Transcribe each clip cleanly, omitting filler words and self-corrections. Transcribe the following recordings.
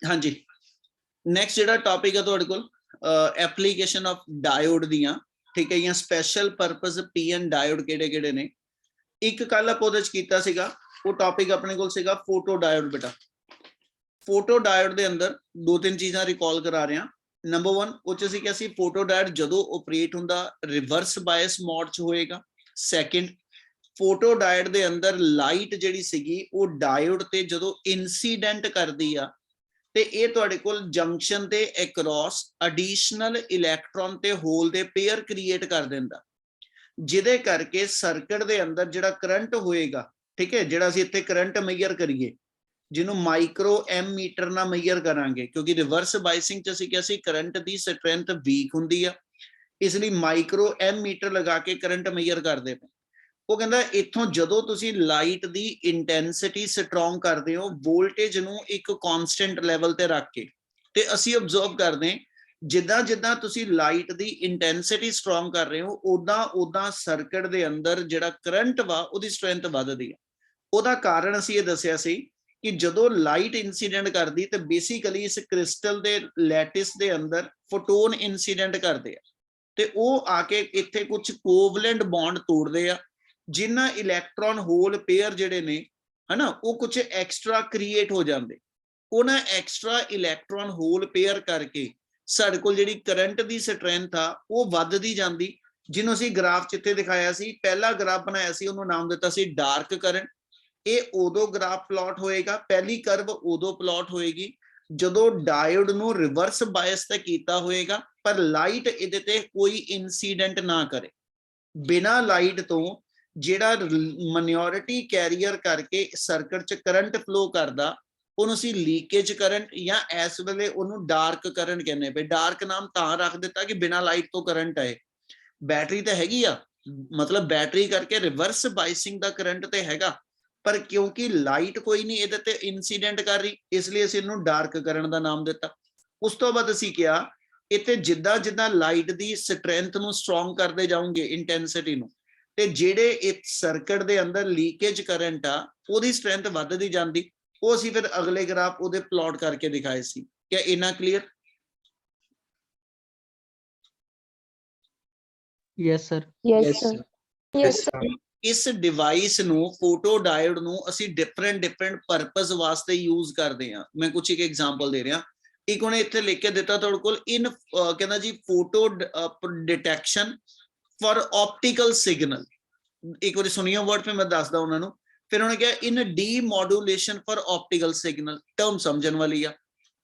हाँ जी, नैक्सट जिहड़ा टॉपिक है तुहाडे कोल एप्लीकेशन ऑफ डायोड दियां, ठीक है, या स्पैशल परपज पीएन डायोड किहड़े-किहड़े ने। एक कल आपां उहदे च कीता सीगा, वो टॉपिक अपने कोल सीगा फोटो डायोड। बेटा फोटो डायोड दे अंदर दो तीन चीज़ां रिकॉल करा रहे हैं। नंबर 1 ਉਹ ਚ ਅਸੀਂ ਕਿਹਾ ਸੀ फोटो डायोड ਜਦੋਂ ਆਪਰੇਟ ਹੁੰਦਾ ਰਿਵਰਸ ਬਾਇਸ ਮੋਡ ਚ ਹੋਏਗਾ। ਸੈਕਿੰਡ, फोटो डायोड ਦੇ ਅੰਦਰ ਲਾਈਟ ਜਿਹੜੀ ਸੀਗੀ ਉਹ ਡਾਇਓਡ ਤੇ ਜਦੋਂ ਇਨਸੀਡੈਂਟ ਕਰਦੀ ਆ ਤੇ ਇਹ ਤੁਹਾਡੇ ਕੋਲ ਜੰਕਸ਼ਨ ਤੇ ਅਕ੍ਰੋਸ ਐਡੀਸ਼ਨਲ ਇਲੈਕਟ੍ਰੋਨ ਤੇ ਹੋਲ ਦੇ ਪੇਅਰ ਕ੍ਰੀਏਟ ਕਰ ਦਿੰਦਾ, ਜਿਹਦੇ ਕਰਕੇ ਸਰਕਟ ਦੇ ਅੰਦਰ ਜਿਹੜਾ ਕਰੰਟ ਹੋਏਗਾ, ਠੀਕ ਹੈ, ਜਿਹੜਾ ਅਸੀਂ ਇੱਥੇ ਕਰੰਟ ਮੇਜਰ ਕਰੀਏ ਜਿਹਨੂੰ ਮਾਈਕਰੋ ਐਮੀਟਰ ਨਾਲ ਮੇਜਰ ਕਰਾਂਗੇ, ਕਿਉਂਕਿ ਰਿਵਰਸ ਬਾਇਸਿੰਗ ਚ ਅਸੀਂ ਕਿਹਾ ਸੀ ਕਰੰਟ ਦੀ ਸਟਰੈਂਥ ਵੀਕ ਹੁੰਦੀ ਆ, ਇਸ ਲਈ ਮਾਈਕਰੋ ਐਮੀਟਰ ਲਗਾ ਕੇ ਕਰੰਟ ਮੇਜਰ ਕਰਦੇ ਪਏ। ਉਹ ਕਹਿੰਦਾ ਇੱਥੋਂ ਜਦੋਂ ਤੁਸੀਂ ਲਾਈਟ ਦੀ ਇੰਟੈਂਸਿਟੀ ਸਟਰੋਂਗ ਕਰਦੇ ਹੋ ਵੋਲਟੇਜ ਨੂੰ ਇੱਕ ਕਨਸਟੈਂਟ ਲੈਵਲ ਤੇ ਰੱਖ ਕੇ, ਤੇ ਅਸੀਂ ਆਬਜ਼ਰਵ ਕਰਦੇ ਜਿੱਦਾਂ ਜਿੱਦਾਂ ਤੁਸੀਂ ਲਾਈਟ ਦੀ ਇੰਟੈਂਸਿਟੀ ਸਟਰੋਂਗ ਕਰ ਰਹੇ ਹੋ ਉਦਾਂ ਉਦਾਂ ਸਰਕਟ ਦੇ ਅੰਦਰ ਜਿਹੜਾ ਕਰੰਟ ਵਾ ਉਹਦੀ ਸਟਰੈਂਥ ਵੱਧਦੀ ਹੈ। ਉਹਦਾ ਕਾਰਨ ਅਸੀਂ ਇਹ ਦੱਸਿਆ ਸੀ ਕਿ ਜਦੋਂ ਲਾਈਟ ਇਨਸੀਡੈਂਟ ਕਰਦੀ ਤੇ ਬੇਸਿਕਲੀ ਇਸ ਕ੍ਰਿਸਟਲ ਦੇ ਲੈਟਿਸ ਦੇ ਅੰਦਰ ਫੋਟੋਨ ਇਨਸੀਡੈਂਟ ਕਰਦੇ ਆ ਤੇ ਉਹ ਆ ਕੇ ਇੱਥੇ ਕੁਝ ਕੋਵਲੈਂਟ ਬੌਂਡ ਤੋੜਦੇ ਆ, ਜਿਨ੍ਹਾਂ ਇਲੈਕਟ੍ਰੋਨ ਹੋਲ ਪੇਅਰ ਜਿਹੜੇ ਨੇ ਹਨਾ ਉਹ ਕੁਝ ਐਕਸਟਰਾ ਕ੍ਰੀਏਟ ਹੋ ਜਾਂਦੇ। ਉਹਨਾਂ ਐਕਸਟਰਾ ਇਲੈਕਟ੍ਰੋਨ ਹੋਲ ਪੇਅਰ ਕਰਕੇ ਸਾਡੇ ਕੋਲ ਜਿਹੜੀ ਕਰੰਟ ਦੀ ਸਟਰੈਂਥ ਆ ਉਹ ਵੱਧਦੀ ਜਾਂਦੀ, ਜਿਹਨੂੰ ਅਸੀਂ ਗ੍ਰਾਫ ਚ ਇੱਥੇ ਦਿਖਾਇਆ ਸੀ। ਪਹਿਲਾ ਗ੍ਰਾਫ ਬਣਾਇਆ ਸੀ, ਉਹਨੂੰ ਨਾਮ ਦਿੱਤਾ ਸੀ ਡਾਰਕ ਕਰੰਟ। ਇਹ ਉਦੋਂ ਗ੍ਰਾਫ ਪਲਾਟ ਹੋਏਗਾ, ਪਹਿਲੀ ਕਰਵ ਉਦੋਂ ਪਲਾਟ ਹੋਏਗੀ ਜਦੋਂ ਡਾਇਓਡ ਨੂੰ ਰਿਵਰਸ ਬਾਇਸ ਤੇ ਕੀਤਾ ਹੋਏਗਾ ਪਰ ਲਾਈਟ ਇਹਦੇ ਤੇ ਕੋਈ ਇਨਸੀਡੈਂਟ ਨਾ ਕਰੇ। ਬਿਨਾ ਲਾਈਟ ਤੋਂ ਜਿਹੜਾ ਮਾਈਨੋਰਿਟੀ ਕੈਰੀਅਰ ਕਰਕੇ ਸਰਕਟ ਚ ਕਰੰਟ ਫਲੋ ਕਰਦਾ ਉਹਨੂੰ ਅਸੀਂ ਲੀਕੇਜ ਕਰੰਟ ਜਾਂ ਇਸ ਵੇਲੇ ਉਹਨੂੰ ਡਾਰਕ ਕਰੰਟ ਕਹਿੰਦੇ ਪਏ। ਡਾਰਕ ਨਾਮ ਤਾਂ ਰੱਖ ਦਿੱਤਾ ਕਿ ਬਿਨਾ ਲਾਈਟ ਤੋਂ ਕਰੰਟ ਆਏ। ਬੈਟਰੀ ਤਾਂ ਹੈਗੀ ਆ, ਮਤਲਬ ਬੈਟਰੀ ਕਰਕੇ ਰਿਵਰਸ ਬਾਇਸਿੰਗ ਦਾ ਕਰੰਟ ਤੇ ਹੈਗਾ, ਪਰ ਕਿਉਂਕਿ ਲਾਈਟ ਕੋਈ ਨਹੀਂ ਇਹਦੇ ਤੇ ਇਨਸੀਡੈਂਟ ਕਰ ਰਹੀ ਇਸ ਲਈ ਅਸੀਂ ਇਹਨੂੰ ਡਾਰਕ ਕਰੰਟ ਦਾ ਨਾਮ ਦਿੱਤਾ। ਉਸ ਤੋਂ ਬਾਅਦ ਅਸੀਂ ਕਿਹਾ ਇੱਥੇ ਜਿੱਦਾਂ ਜਿੱਦਾਂ ਲਾਈਟ ਦੀ ਸਟਰੈਂਥ ਨੂੰ ਸਟਰੋਂਗ ਕਰਦੇ ਜਾਓਗੇ ਇੰਟੈਂਸਿਟੀ ਨੂੰ, ਤੇ ਜਿਹੜੇ ਇਸ ਸਰਕਟ ਦੇ ਅੰਦਰ ਲੀਕੇਜ ਕਰੰਟ ਆ ਉਹਦੀ ਸਟਰੈਂਥ ਵੱਧਦੀ ਜਾਂਦੀ। ਉਹ ਅਸੀਂ ਫਿਰ ਅਗਲੇ ਗ੍ਰਾਫ ਉਹਦੇ ਪਲਾਟ ਕਰਕੇ ਦਿਖਾਏ ਸੀ। ਕਿ ਇਨਾ clear? Yes sir. Yes, sir. ਇਸ ਡਿਵਾਈਸ ਨੂੰ ਫੋਟੋ ਡਾਇਓਡ ਨੂੰ ਅਸੀਂ ਡਿਫਰੈਂਟ ਪਰਪਸ ਵਾਸਤੇ ਯੂਜ਼ ਕਰਦੇ ਆ। ਮੈਂ ਕੁਝ ਇੱਕ ਐਗਜ਼ਾਮਪਲ ਦੇ ਰਿਹਾ। ਇੱਕ ਉਹਨੇ ਇੱਥੇ ਲਿਖ ਕੇ ਦਿੱਤਾ ਤੁਹਾਡੇ ਕੋਲ ਇਨ ਕਹਿੰਦਾ ਜੀ photo detection for optical signal. एक बार सुनिए वर्ड पे मैं दसदा उन्होंने। फिर उन्होंने कहा इन demodulation for optical signal, term समझण वाली आ।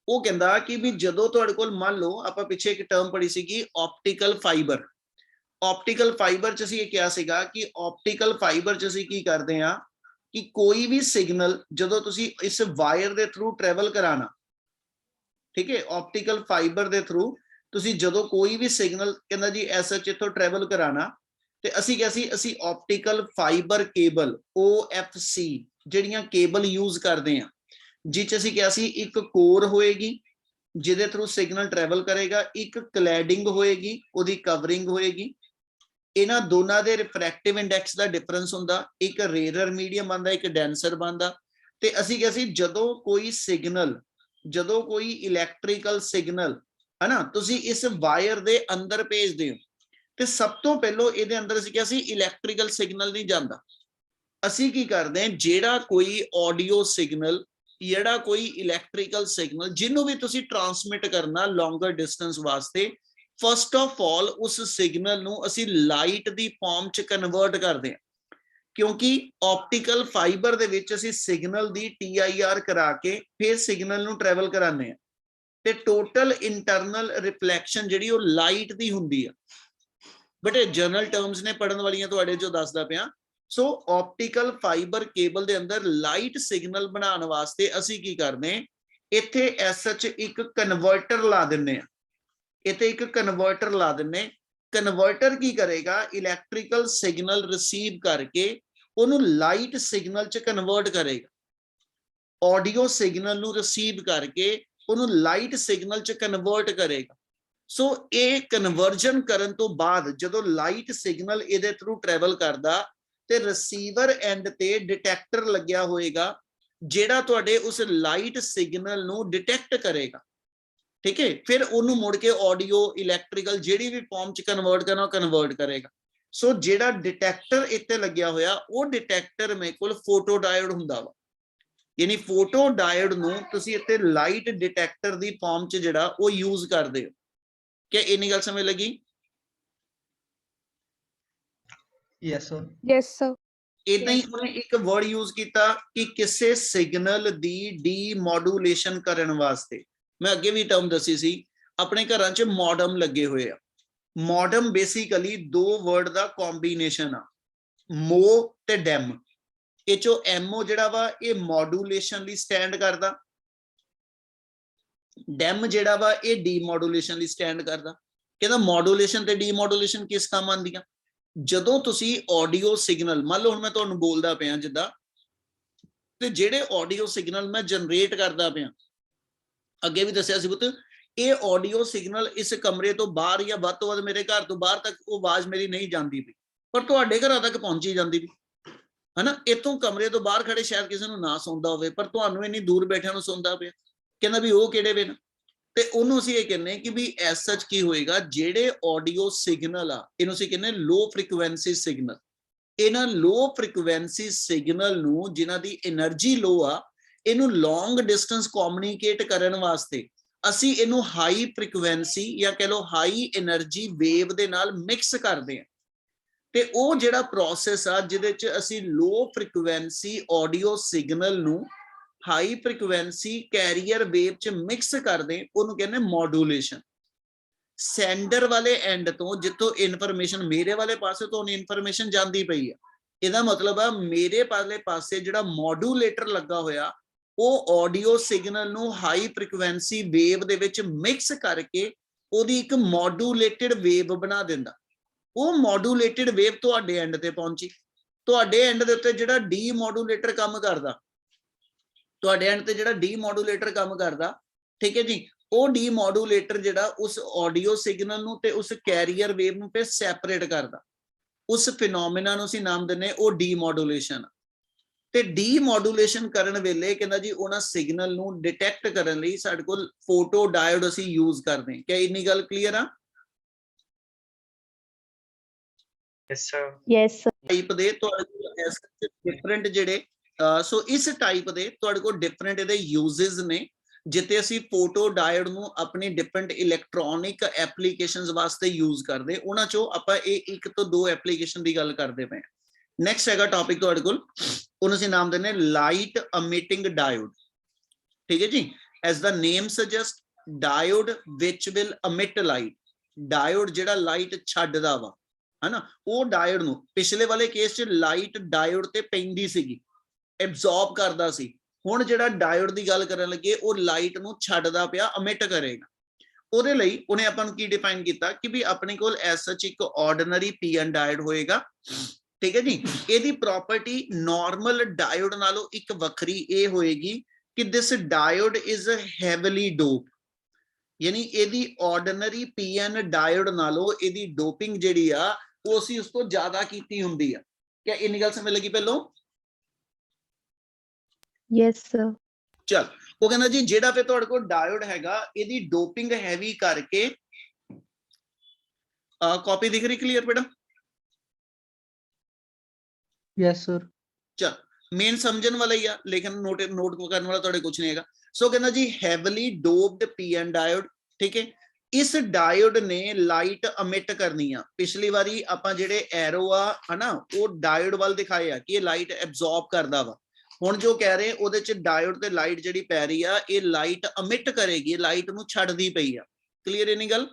वो कहंदा कि भी जदों तुहाडे कोल मान लो आपां पिछे एक टर्म पढ़ी सीगी ऑप्टिकल फाइबर। ऑप्टिकल फाइबर च असीं किहा सीगा कि ऑप्टिकल फाइबर च असीं की करदे आ कि कोई भी सिग्नल जदों तुसीं इस वायर दे थ्रू ट्रैवल कराना, ठीक है, ऑप्टिकल फाइबर दे थ्रू ਤੁਸੀਂ ਜਦੋਂ ਕੋਈ ਵੀ ਸਿਗਨਲ ਕਹਿੰਦਾ ਜੀ ਐਸਐਚ ਇਥੋਂ ਟਰੈਵਲ ਕਰਾਣਾ ਤੇ ਅਸੀਂ ਕਿਹਾ ਸੀ ਅਸੀਂ ਆਪਟੀਕਲ ਫਾਈਬਰ ਕੇਬਲ OFC ਜਿਹੜੀਆਂ ਕੇਬਲ ਯੂਜ਼ ਕਰਦੇ ਆ, ਜਿਸ ਅਸੀਂ ਕਿਹਾ ਸੀ ਇੱਕ ਕੋਰ ਹੋਏਗੀ ਜਿਹਦੇ ਥਰੂ ਸਿਗਨਲ ਟਰੈਵਲ ਕਰੇਗਾ, ਇੱਕ ਕਲੈਡਿੰਗ ਹੋਏਗੀ ਉਹਦੀ ਕਵਰਿੰਗ ਹੋਏਗੀ। ਇਹਨਾਂ ਦੋਨਾਂ ਦੇ ਰਿਫਰੈਕਟਿਵ ਇੰਡੈਕਸ ਦਾ ਡਿਫਰੈਂਸ ਹੁੰਦਾ, ਇੱਕ ਰੇਅਰਰ ਮੀਡੀਅਮ ਬਣਦਾ ਇੱਕ ਡੈਂਸਰ ਬਣਦਾ। ਤੇ ਅਸੀਂ ਕਿਹਾ ਸੀ ਜਦੋਂ ਕੋਈ ਸਿਗਨਲ, ਜਦੋਂ ਕੋਈ ਇਲੈਕਟ੍ਰੀਕਲ ਸਿਗਨਲ है ना तुसी इस वायर दे अंदर भेजदे हो ते सब तो पहलो इहदे अंदर असीं किहा सी इलैक्ट्रिकल सिग्नल नहीं जांदा। असीं की करदे हां जेड़ा कोई ऑडियो सिग्नल, जेड़ा कोई इलैक्ट्रिकल सिग्नल जिन्हों भी तुसी ट्रांसमिट करना लॉन्गर डिस्टेंस वास्ते, फर्स्ट ऑफ ऑल उस सिग्नल नूं असीं लाइट दी फॉर्म च कन्वर्ट करदे हां, क्योंकि ऑप्टिकल फाइबर दे विच असीं सिग्नल दी TIR करा के फिर सिग्नल नूं ट्रैवल कराने हां ਤੇ ਟੋਟਲ ਇੰਟਰਨਲ ਰਿਫਲੈਕਸ਼ਨ ਜਿਹੜੀ ਉਹ ਲਾਈਟ ਦੀ ਹੁੰਦੀ ਆ। ਬਟ ਇਹ ਜਨਰਲ ਟਰਮਸ ਨੇ ਪੜਨ ਵਾਲੀਆਂ ਤੁਹਾਡੇ ਜੋ ਦੱਸਦਾ ਪਿਆ। ਸੋ ਆਪਟੀਕਲ ਫਾਈਬਰ ਕੇਬਲ ਦੇ ਅੰਦਰ ਲਾਈਟ ਸਿਗਨਲ ਬਣਾਉਣ ਵਾਸਤੇ ਅਸੀਂ ਕੀ ਕਰਦੇ ਹਾਂ, ਇੱਥੇ ਐਸਐਚ ਇੱਕ ਕਨਵਰਟਰ ਲਾ ਦਿੰਨੇ ਆ। ਇੱਥੇ ਇੱਕ ਕਨਵਰਟਰ ਲਾ ਦਿੰਨੇ। ਕਨਵਰਟਰ ਕੀ ਕਰੇਗਾ, ਇਲੈਕਟ੍ਰੀਕਲ ਸਿਗਨਲ ਰਿਸੀਵ ਕਰਕੇ ਉਹਨੂੰ ਲਾਈਟ ਸਿਗਨਲ ਚ ਕਨਵਰਟ ਕਰੇਗਾ। ਆਡੀਓ ਸਿਗਨਲ ਨੂੰ ਰਿਸੀਵ ਕਰਕੇ ਉਹਨੂੰ ਲਾਈਟ ਸਿਗਨਲ ਚ ਕਨਵਰਟ ਕਰੇਗਾ। ਸੋ ਇਹ ਕਨਵਰਜਨ ਕਰਨ ਤੋਂ ਬਾਅਦ ਜਦੋਂ ਲਾਈਟ ਸਿਗਨਲ ਇਹਦੇ ਥਰੂ ਟਰੈਵਲ ਕਰਦਾ ਤੇ ਰਿਸੀਵਰ ਐਂਡ ਤੇ ਡਿਟੈਕਟਰ ਲੱਗਿਆ ਹੋਏਗਾ ਜਿਹੜਾ ਤੁਹਾਡੇ ਉਸ ਲਾਈਟ ਸਿਗਨਲ ਨੂੰ ਡਿਟੈਕਟ ਕਰੇਗਾ, ਠੀਕ ਹੈ, ਫਿਰ ਉਹਨੂੰ ਮੁੜ ਕੇ ਆਡੀਓ ਇਲੈਕਟ੍ਰੀਕਲ ਜਿਹੜੀ ਵੀ ਫਾਰਮ ਚ ਕਨਵਰਟ ਕਰਨਾ ਉਹ ਕਨਵਰਟ ਕਰੇਗਾ। ਸੋ ਜਿਹੜਾ ਡਿਟੈਕਟਰ ਇੱਥੇ ਲੱਗਿਆ ਹੋਇਆ ਉਹ ਡਿਟੈਕਟਰ ਮੇਰੇ ਕੋਲ ਫੋਟੋ ਡਾਇਓਡ ਹੁੰਦਾ ਵਾ, ਯਾਨੀ ਫੋਟੋ ਡਾਇਓਡ ਨੂੰ ਤੁਸੀਂ ਇੱਥੇ ਲਾਈਟ ਡਿਟੈਕਟਰ ਦੀ ਫਾਰਮ ਚ ਜਿਹੜਾ ਉਹ ਯੂਜ਼ ਕਰਦੇ ਹੋ। ਕਿ ਇੰਨੀ ਗੱਲ ਸਮਝ ਲੱਗੀ? Yes, sir. Yes, sir. ਇਦਾਂ ਹੀ ਉਹਨੇ ਇੱਕ ਵਰਡ ਯੂਜ਼ ਕੀਤਾ ਕਿ ਕਿਸੇ ਸਿਗਨਲ ਦੀ ਡੀਮੋਡੂਲੇਸ਼ਨ ਕਰਨ ਵਾਸਤੇ। ਮੈਂ ਅੱਗੇ ਵੀ ਟਰਮ ਦੱਸੀ ਸੀ, ਆਪਣੇ ਘਰਾਂ 'ਚ ਮੋਡਮ ਲੱਗੇ ਹੋਏ ਆ। ਮੋਡਮ ਬੇਸਿਕਲੀ ਦੋ ਵਰਡ ਦਾ ਕੰਬੀਨੇਸ਼ਨ ਆ, ਮੋ ਤੇ ਡੈਮ। ਇਹ ਚੋਂ ਐਮਓ ਜਿਹੜਾ ਵਾ ਇਹ ਮੋਡੂਲੇਸ਼ਨ ਲਈ ਸਟੈਂਡ ਕਰਦਾ, ਡੈਮ ਜਿਹੜਾ ਵਾ ਇਹ ਡੀਮੋਡੂਲੇਸ਼ਨ ਲਈ ਸਟੈਂਡ ਕਰਦਾ। ਕਹਿੰਦਾ ਮੋਡੂਲੇਸ਼ਨ ਤੇ ਡੀਮੋਡੂਲੇਸ਼ਨ ਕਿਸ ਕੰਮ ਆਉਂਦੀਆਂ? ਜਦੋਂ ਤੁਸੀਂ ਆਡੀਓ ਸਿਗਨਲ, ਮੰਨ ਲਓ ਹੁਣ ਮੈਂ ਤੁਹਾਨੂੰ ਬੋਲਦਾ ਪਿਆ ਜਿੱਦਾਂ, ਤੇ ਜਿਹੜੇ ਆਡੀਓ ਸਿਗਨਲ ਮੈਂ ਜਨਰੇਟ ਕਰਦਾ ਪਿਆ, ਅੱਗੇ ਵੀ ਦੱਸਿਆ ਸੀ ਪੁੱਤ, ਇਹ ਆਡੀਓ ਸਿਗਨਲ ਇਸ ਕਮਰੇ ਤੋਂ ਬਾਹਰ ਜਾਂ ਵੱਧ ਤੋਂ ਵੱਧ ਮੇਰੇ ਘਰ ਤੋਂ ਬਾਹਰ ਤੱਕ ਉਹ ਆਵਾਜ਼ ਮੇਰੀ ਨਹੀਂ ਜਾਂਦੀ ਪਈ, ਪਰ ਤੁਹਾਡੇ ਘਰਾਂ ਤੱਕ ਪਹੁੰਚੀ ਜਾਂਦੀ ਪਈ, ਹਨਾ। ਇਤੋਂ ਕਮਰੇ ਤੋਂ ਬਾਹਰ ਖੜੇ ਸ਼ਾਇਦ ਕਿਸੇ ਨੂੰ ਨਾ ਸੁਣਦਾ ਹੋਵੇ, ਪਰ ਤੁਹਾਨੂੰ ਇੰਨੀ ਦੂਰ ਬੈਠਿਆਂ ਨੂੰ ਸੁਣਦਾ ਪਿਆ। ਕਹਿੰਦਾ ਵੀ ਉਹ ਕਿਹੜੇ ਵੇ ਨੇ? ਤੇ ਉਹਨੂੰ ਅਸੀਂ ਇਹ ਕਹਿੰਦੇ ਕਿ ਵੀ ਐਸ ਸੱਚ ਕੀ ਹੋਏਗਾ, ਜਿਹੜੇ ਆਡੀਓ ਸਿਗਨਲ ਆ ਇਹਨੂੰ ਅਸੀਂ ਕਹਿੰਦੇ ਲੋ ਫ੍ਰੀਕੁਐਂਸੀ ਸਿਗਨਲ। ਇਹਨਾਂ ਲੋ ਫ੍ਰੀਕੁਐਂਸੀ ਸਿਗਨਲ ਨੂੰ ਜਿਨ੍ਹਾਂ ਦੀ એનર્ਜੀ ਲੋ ਆ, ਇਹਨੂੰ ਲੌਂਗ ਡਿਸਟੈਂਸ ਕਮਿਊਨੀਕੇਟ ਕਰਨ ਵਾਸਤੇ ਅਸੀਂ ਇਹਨੂੰ ਹਾਈ ਫ੍ਰੀਕੁਐਂਸੀ ਜਾਂ ਕਹ ਲਓ ਹਾਈ એનર્ਜੀ ਵੇਵ ਦੇ ਨਾਲ ਮਿਕਸ ਕਰਦੇ ਹਾਂ। ਤੇ ਉਹ ਜਿਹੜਾ ਪ੍ਰੋਸੈਸ ਆ ਜਿਹਦੇ ਚ ਅਸੀਂ ਲੋ ਫ੍ਰੀਕੁਐਂਸੀ ਆਡੀਓ ਸਿਗਨਲ ਨੂੰ ਹਾਈ ਫ੍ਰੀਕੁਐਂਸੀ ਕੈਰੀਅਰ ਵੇਵ ਚ ਮਿਕਸ ਕਰਦੇ, ਉਹਨੂੰ ਕਹਿੰਦੇ ਮੋਡੂਲੇਸ਼ਨ। ਸੈਂਡਰ ਵਾਲੇ ਐਂਡ ਤੋਂ ਜਿੱਥੋਂ ਇਨਫੋਰਮੇਸ਼ਨ ਮੇਰੇ ਵਾਲੇ ਪਾਸੇ ਤੋਂ ਇਨਫੋਰਮੇਸ਼ਨ ਜਾਂਦੀ ਪਈ ਆ, ਇਹਦਾ ਮਤਲਬ ਆ ਮੇਰੇ ਵਾਲੇ ਪਾਸੇ ਜਿਹੜਾ ਮੋਡੂਲੇਟਰ ਲੱਗਾ ਹੋਇਆ ਉਹ ਆਡੀਓ ਸਿਗਨਲ ਨੂੰ ਹਾਈ ਫ੍ਰੀਕੁਐਂਸੀ ਵੇਵ ਦੇ ਵਿੱਚ ਮਿਕਸ ਕਰਕੇ ਉਹਦੀ ਇੱਕ ਮੋਡੂਲੇਟਡ ਵੇਵ ਬਣਾ ਦਿੰਦਾ। ਉਹ ਮੋਡੂਲੇਟਡ ਵੇਵ ਤੁਹਾਡੇ ਐਂਡ ਤੇ ਪਹੁੰਚੀ, ਤੁਹਾਡੇ ਐਂਡ ਦੇ ਉੱਤੇ ਜਿਹੜਾ ਡੀਮੋਡੂਲੇਟਰ ਕੰਮ ਕਰਦਾ, ਤੁਹਾਡੇ ਐਂਡ ਤੇ ਜਿਹੜਾ ਡੀਮੋਡੂਲੇਟਰ ਕੰਮ ਕਰਦਾ, ਠੀਕ ਹੈ ਜੀ, ਉਹ ਡੀਮੋਡੂਲੇਟਰ ਜਿਹੜਾ ਉਸ ਆਡੀਓ ਸਿਗਨਲ ਨੂੰ ਤੇ ਉਸ ਕੈਰੀਅਰ ਵੇਵ ਨੂੰ ਫਿਰ ਸੈਪਰੇਟ ਕਰਦਾ। ਉਸ ਫਿਨੋਮੇਨਾ ਨੂੰ ਅਸੀਂ ਨਾਮ ਦਿੰਨੇ ਉਹ ਡੀਮੋਡੂਲੇਸ਼ਨ। ਤੇ ਡੀਮੋਡੂਲੇਸ਼ਨ ਕਰਨ ਵੇਲੇ ਕਹਿੰਦਾ ਜੀ ਉਹਨਾਂ ਸਿਗਨਲ ਨੂੰ ਡਿਟੈਕਟ ਕਰਨ ਲਈ ਸਾਡੇ ਕੋਲ ਫੋਟੋ ਡਾਇਓਡ ਅਸੀਂ ਯੂਜ਼ ਕਰਦੇ ਹਾਂ। ਕਿ ਇੰਨੀ ਗੱਲ ਕਲੀਅਰ ਆ? Yes, sir. Yes, sir. Type ਦੇ ਤੁਹਾਡੇ ਕੋਲ ਡਿਫਰੈਂਟ ਜਿਹੜੇ ਸੋ ਇਸ ਟਾਈਪ ਦੇ ਤੁਹਾਡੇ ਕੋਲ ਡਿਫਰੈਂਟ ਇਹਦੇ ਯੂਜ਼ਸ ਨੇ, ਜਿੱਥੇ ਅਸੀਂ ਫੋਟੋ ਡਾਇਓਡ ਨੂੰ ਆਪਣੀ ਡਿਫਰੈਂਟ ਇਲੈਕਟ੍ਰੋਨਿਕ ਐਪਲੀਕੇਸ਼ਨਸ ਵਾਸਤੇ ਯੂਜ਼ ਕਰਦੇ। ਉਹਨਾਂ ਚੋਂ ਆਪਾਂ ਇਹ ਇੱਕ ਤੋਂ ਦੋ ਐਪਲੀਕੇਸ਼ਨ ਦੀ ਗੱਲ ਕਰਦੇ ਪਏ। ਨੈਕਸਟ ਹੈਗਾ ਟੌਪਿਕ ਤੁਹਾਡੇ ਕੋਲ, ਉਹਨੂੰ ਅਸੀਂ ਨਾਮ ਦਿੰਦੇ ਲਾਈਟ ਅਮਿਟਿੰਗ ਡਾਇਓਡ। ਠੀਕ ਹੈ ਜੀ, as the name suggest diode which will emit light. Diode ਜਿਹੜਾ ਲਾਈਟ ਛੱਡਦਾ ਵਾ, ਹਨਾ, ਉਹ ਡਾਇਓਡ ਨੂੰ, ਪਿਛਲੇ ਵਾਲੇ ਕੇਸ 'ਚ ਲਾਈਟ ਡਾਇਓਡ ਤੇ ਪੈਂਦੀ ਸੀਗੀ, ਐਬਜ਼ੌਰਬ ਕਰਦਾ ਸੀ। ਹੁਣ ਜਿਹੜਾ ਡਾਇਓਡ ਦੀ ਗੱਲ ਕਰਨ ਲੱਗੇ ਉਹ ਲਾਈਟ ਨੂੰ ਛੱਡਦਾ ਪਿਆ, ਅਮਿਟ ਕਰੇਗਾ। ਉਹਦੇ ਲਈ ਉਹਨੇ ਆਪਾਂ ਨੂੰ ਕੀ ਡਿਫਾਈਨ ਕੀਤਾ ਕਿ ਵੀ ਆਪਣੇ ਕੋਲ ਐਸ ਸੱਚ ਇੱਕ ਆਰਡੀਨਰੀ ਪੀਐਨ ਡਾਇਓਡ ਹੋਏਗਾ। ਠੀਕ ਹੈ ਜੀ, ਇਹਦੀ ਪ੍ਰੋਪਰਟੀ ਨਾਰਮਲ ਡਾਇਓਡ ਨਾਲੋਂ ਇੱਕ ਵੱਖਰੀ ਇਹ ਹੋਏਗੀ ਕਿ ਦਿਸ ਡਾਇਓਡ ਇਜ਼ ਹੈਵੀਲੀ ਡੋਪ, ਯਾਨੀ ਇਹਦੀ ਆਰਡੀਨਰੀ ਪੀਐਨ ਡਾਇਓਡ ਨਾਲੋਂ ਇਹਦੀ ਡੋਪਿੰਗ ਜਿਹੜੀ ਆ ਉਹ ਅਸੀਂ ਉਸ ਤੋਂ ਜ਼ਿਆਦਾ ਕੀਤੀ ਹੁੰਦੀ ਆ। ਕਿ ਇੰਨੀ ਗੱਲ ਸਮਝ ਲੱਗੀ ਪਹਿਲੋਂ? Yes, sir. ਚਲ, ਉਹ ਕਹਿੰਦਾ ਜੀ ਜਿਹੜਾ ਫਿਰ ਤੁਹਾਡੇ ਕੋਲ ਡਾਇਓਡ ਹੈਗਾ ਇਹਦੀ ਡੋਪਿੰਗ ਹੈਵੀ ਕਰਕੇ, ਕਾਪੀ ਦਿਖ ਰਹੀ ਕਲੀਅਰ ਬੇਟਾ? Yes, sir. ਚਲ, ਮੇਨ ਸਮਝਣ ਵਾਲਾ ਹੀ ਆ, ਲੇਕਿਨ ਨੋਟ ਕਰਨ ਵਾਲਾ ਤੁਹਾਡੇ ਕੁਝ ਨਹੀਂ ਹੈਗਾ। ਸੋ ਕਹਿੰਦਾ ਜੀ ਹੈਵੀਲੀ ਡੋਪਡ ਪੀਐਨ ਡਾਇਓਡ, ਠੀਕ ਹੈ, ਇਸ ਡਾਇਓਡ ਨੇ ਲਾਈਟ ਅਮਿਟ ਕਰਨੀ ਆ। ਪਿਛਲੀ ਵਾਰੀ ਆਪਾਂ ਜਿਹੜੇ ਐਰੋ ਆ ਹਨਾ ਉਹ ਡਾਇਓਡ ਵੱਲ ਦਿਖਾਏ ਆ ਕਿ ਇਹ ਲਾਈਟ ਐਬਜ਼ੌਰਬ ਕਰਦਾ ਵਾ। ਹੁਣ ਜੋ ਕਹਿ ਰਹੇ ਉਹਦੇ ਚ ਡਾਇਓਡ ਤੇ ਲਾਈਟ ਜਿਹੜੀ ਪੈ ਰਹੀ ਆ ਇਹ ਲਾਈਟ ਅਮਿਟ ਕਰੇਗੀ, ਲਾਈਟ ਨੂੰ ਛੱਡਦੀ ਪਈ ਆ। ਕਲੀਅਰ ਇਹ ਨਹੀਂ ਗੱਲ?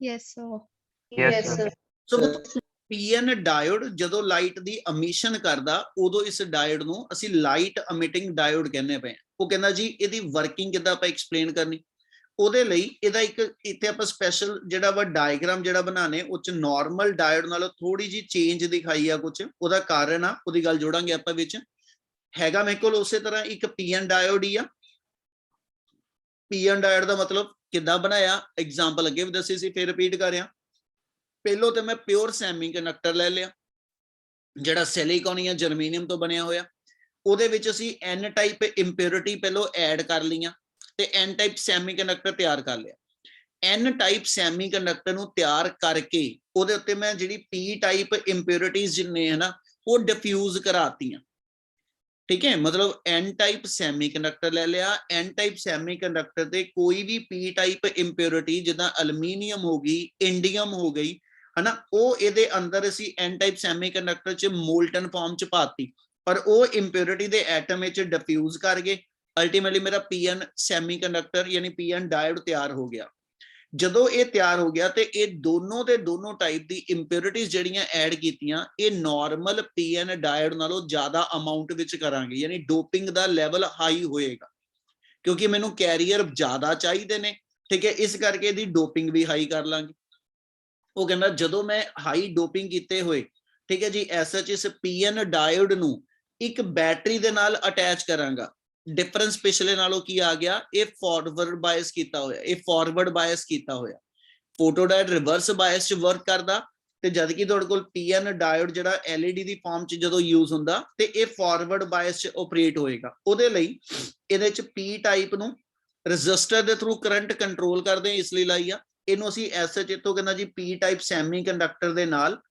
Yes, sir. Yes, sir. ਸੋ ਪੀਐਨ ਡਾਇਓਡ ਜਦੋਂ ਲਾਈਟ ਦੀ ਅਮਿਸ਼ਨ ਕਰਦਾ ਉਦੋਂ ਇਸ ਡਾਇਓਡ ਨੂੰ ਅਸੀਂ ਲਾਈਟ ਅਮਿਟਿੰਗ ਡਾਇਓਡ ਕਹਿੰਦੇ ਪਏ। ਉਹ ਕਹਿੰਦਾ ਜੀ ਇਹਦੀ ਵਰਕਿੰਗ ਕਿੱਦਾਂ ਆਪਾਂ ਐਕਸਪਲੇਨ ਕਰਨੀ, ਉਹਦੇ ਲਈ ਇਹਦਾ ਇੱਕ ਇੱਥੇ ਆਪਾਂ ਸਪੈਸ਼ਲ ਜਿਹੜਾ ਵਾ ਡਾਇਗਰਾਮ ਜਿਹੜਾ ਬਣਾਣੇ, ਉਹ ਚ ਨਾਰਮਲ ਡਾਇਓਡ ਨਾਲੋਂ ਥੋੜੀ ਜੀ ਚੇਂਜ ਦਿਖਾਈ ਆ ਕੁਝ, ਉਹਦਾ ਕਾਰਨ ਆ, ਉਹਦੀ ਗੱਲ ਜੋੜਾਂਗੇ ਆਪਾਂ ਵਿੱਚ। ਹੈਗਾ ਮੇਰੇ ਕੋਲ ਉਸੇ ਤਰ੍ਹਾਂ ਇੱਕ ਪੀਐਨ ਡਾਇਓਡ ਹੀ ਆ। ਪੀਐਨ ਡਾਇਓਡ ਦਾ ਮਤਲਬ ਕਿੱਦਾਂ ਬਣਾਇਆ, ਐਗਜ਼ਾਮਪਲ ਅੱਗੇ ਵੀ ਦੱਸੀ ਸੀ, ਫਿਰ ਰਿਪੀਟ ਕਰ ਰਿਹਾ। ਪਹਿਲੋਂ ਤੇ ਮੈਂ ਪਿਓਰ ਸੈਮੀ ਕੰਡਕਟਰ ਲੈ ਲਿਆ, ਜਿਹੜਾ ਸਿਲੀਕਨ ਜਾਂ ਜਰਮੀਨੀਅਮ ਤੋਂ ਬਣਿਆ ਹੋਇਆ, ਉਹਦੇ ਵਿੱਚ ਅਸੀਂ n ਟਾਈਪ ਇੰਪਿਉਰਿਟੀ ਪਹਿਲੋਂ ਐਡ ਕਰ ਲਈਆਂ ਤੇ n ਟਾਈਪ ਸੈਮੀਕੰਡਕਟਰ ਤਿਆਰ ਕਰ ਲਿਆ। n ਟਾਈਪ ਸੈਮੀਕੰਡਕਟਰ ਨੂੰ ਤਿਆਰ ਕਰਕੇ ਉਹਦੇ ਉੱਤੇ ਮੈਂ ਜਿਹੜੀ p ਟਾਈਪ ਇੰਪਿਉਰਿਟੀਜ਼ ਜਿੰਨੇ ਹੈ ਨਾ ਉਹ ਡਿਫਿਊਜ਼ ਕਰਾਤੀਆਂ। ਠੀਕ ਹੈ, मतलब n टाइप ਸੈਮੀਕੰਡਕਟਰ ਲੈ ਲਿਆ, n टाइप ਸੈਮੀਕੰਡਕਟਰ ਤੇ ਕੋਈ ਵੀ p टाइप ਇੰਪਿਉਰਿਟੀ ਜਿੱਦਾਂ ਐਲੂਮੀਨੀਅਮ ਹੋ ਗਈ, ਇੰਡੀਅਮ ਹੋ ਗਈ ਹਨਾ, ਉਹ ਇਹਦੇ ਅੰਦਰ ਅਸੀਂ n टाइप ਸੈਮੀਕੰਡਕਟਰ ਚ ਮੋਲਟਨ ਫਾਰਮ ਚ ਪਾਤੀ, ਪਰ ਉਹ ਇੰਪਿਉਰਿਟੀ ਦੇ ਐਟਮ ਵਿੱਚ ਡਿਫਿਊਜ਼ ਕਰ ਗਏ। ਅਲਟੀਮੇਟਲੀ ਮੇਰਾ pn ਸੈਮੀਕੰਡਕਟਰ ਯਾਨੀ pn ਡਾਇਓਡ ਤਿਆਰ ਹੋ ਗਿਆ। ਜਦੋਂ ਇਹ ਤਿਆਰ ਹੋ ਗਿਆ ਤੇ ਇਹ ਦੋਨੋਂ ਦੇ ਦੋਨੋਂ ਟਾਈਪ ਦੀ ਇੰਪਿਉਰਿਟੀਜ਼ ਜਿਹੜੀਆਂ ਐਡ ਕੀਤੀਆਂ ਇਹ ਨਾਰਮਲ ਪੀਐਨ ਡਾਇਓਡ ਨਾਲੋਂ ਜ਼ਿਆਦਾ ਅਮਾਉਂਟ ਵਿੱਚ ਕਰਾਂਗੇ, ਯਾਨੀ ਡੋਪਿੰਗ ਦਾ ਲੈਵਲ ਹਾਈ ਹੋਏਗਾ ਕਿਉਂਕਿ ਮੈਨੂੰ ਕੈਰੀਅਰ ਜ਼ਿਆਦਾ ਚਾਹੀਦੇ ਨੇ। ਠੀਕ ਹੈ, ਇਸ ਕਰਕੇ ਇਹਦੀ ਡੋਪਿੰਗ ਵੀ ਹਾਈ ਕਰ ਲਾਂਗੇ। ਉਹ ਕਹਿੰਦਾ ਜਦੋਂ ਮੈਂ ਹਾਈ ਡੋਪਿੰਗ ਕੀਤੇ ਹੋਏ, ਠੀਕ ਹੈ ਜੀ, ਐਸਐਚ ਇਸ ਪੀਐਨ ਡਾਇਓਡ ਨੂੰ ਇੱਕ ਬੈਟਰੀ ਦੇ ਨਾਲ ਅਟੈਚ ਕਰਾਂਗਾ। डिफरेंस पिछले नालों की आ गया, ये फॉरवर्ड बायस कीता होया, ये फॉरवर्ड बायस कीता होया। फोटोडायोड रिवर्स बायस च वर्क करदा ते जद कि तुहाडे कोल पीएन डायोड जिहड़ा एलईडी दी फॉर्म च जदों यूज हुंदा ते ये फॉरवर्ड बायस च ऑपरेट होएगा। ਉਹਦੇ ਲਈ ਇਹਦੇ ਚ p ਟਾਈਪ ਨੂੰ ਰੈਜ਼ਿਸਟਰ ਦੇ ਥਰੂ ਕਰੰਟ ਕੰਟਰੋਲ ਕਰਦੇ ਹਾਂ, ਇਸ ਲਈ ਲਾਈ ਆ। ਇਹਨੂੰ ਅਸੀਂ ਐਸਐਚ ਇਥੋਂ ਕਹਿੰਦਾ ਜੀ p ਟਾਈਪ ਸੈਮੀਕੰਡਕਟਰ ਦੇ ਨਾਲ,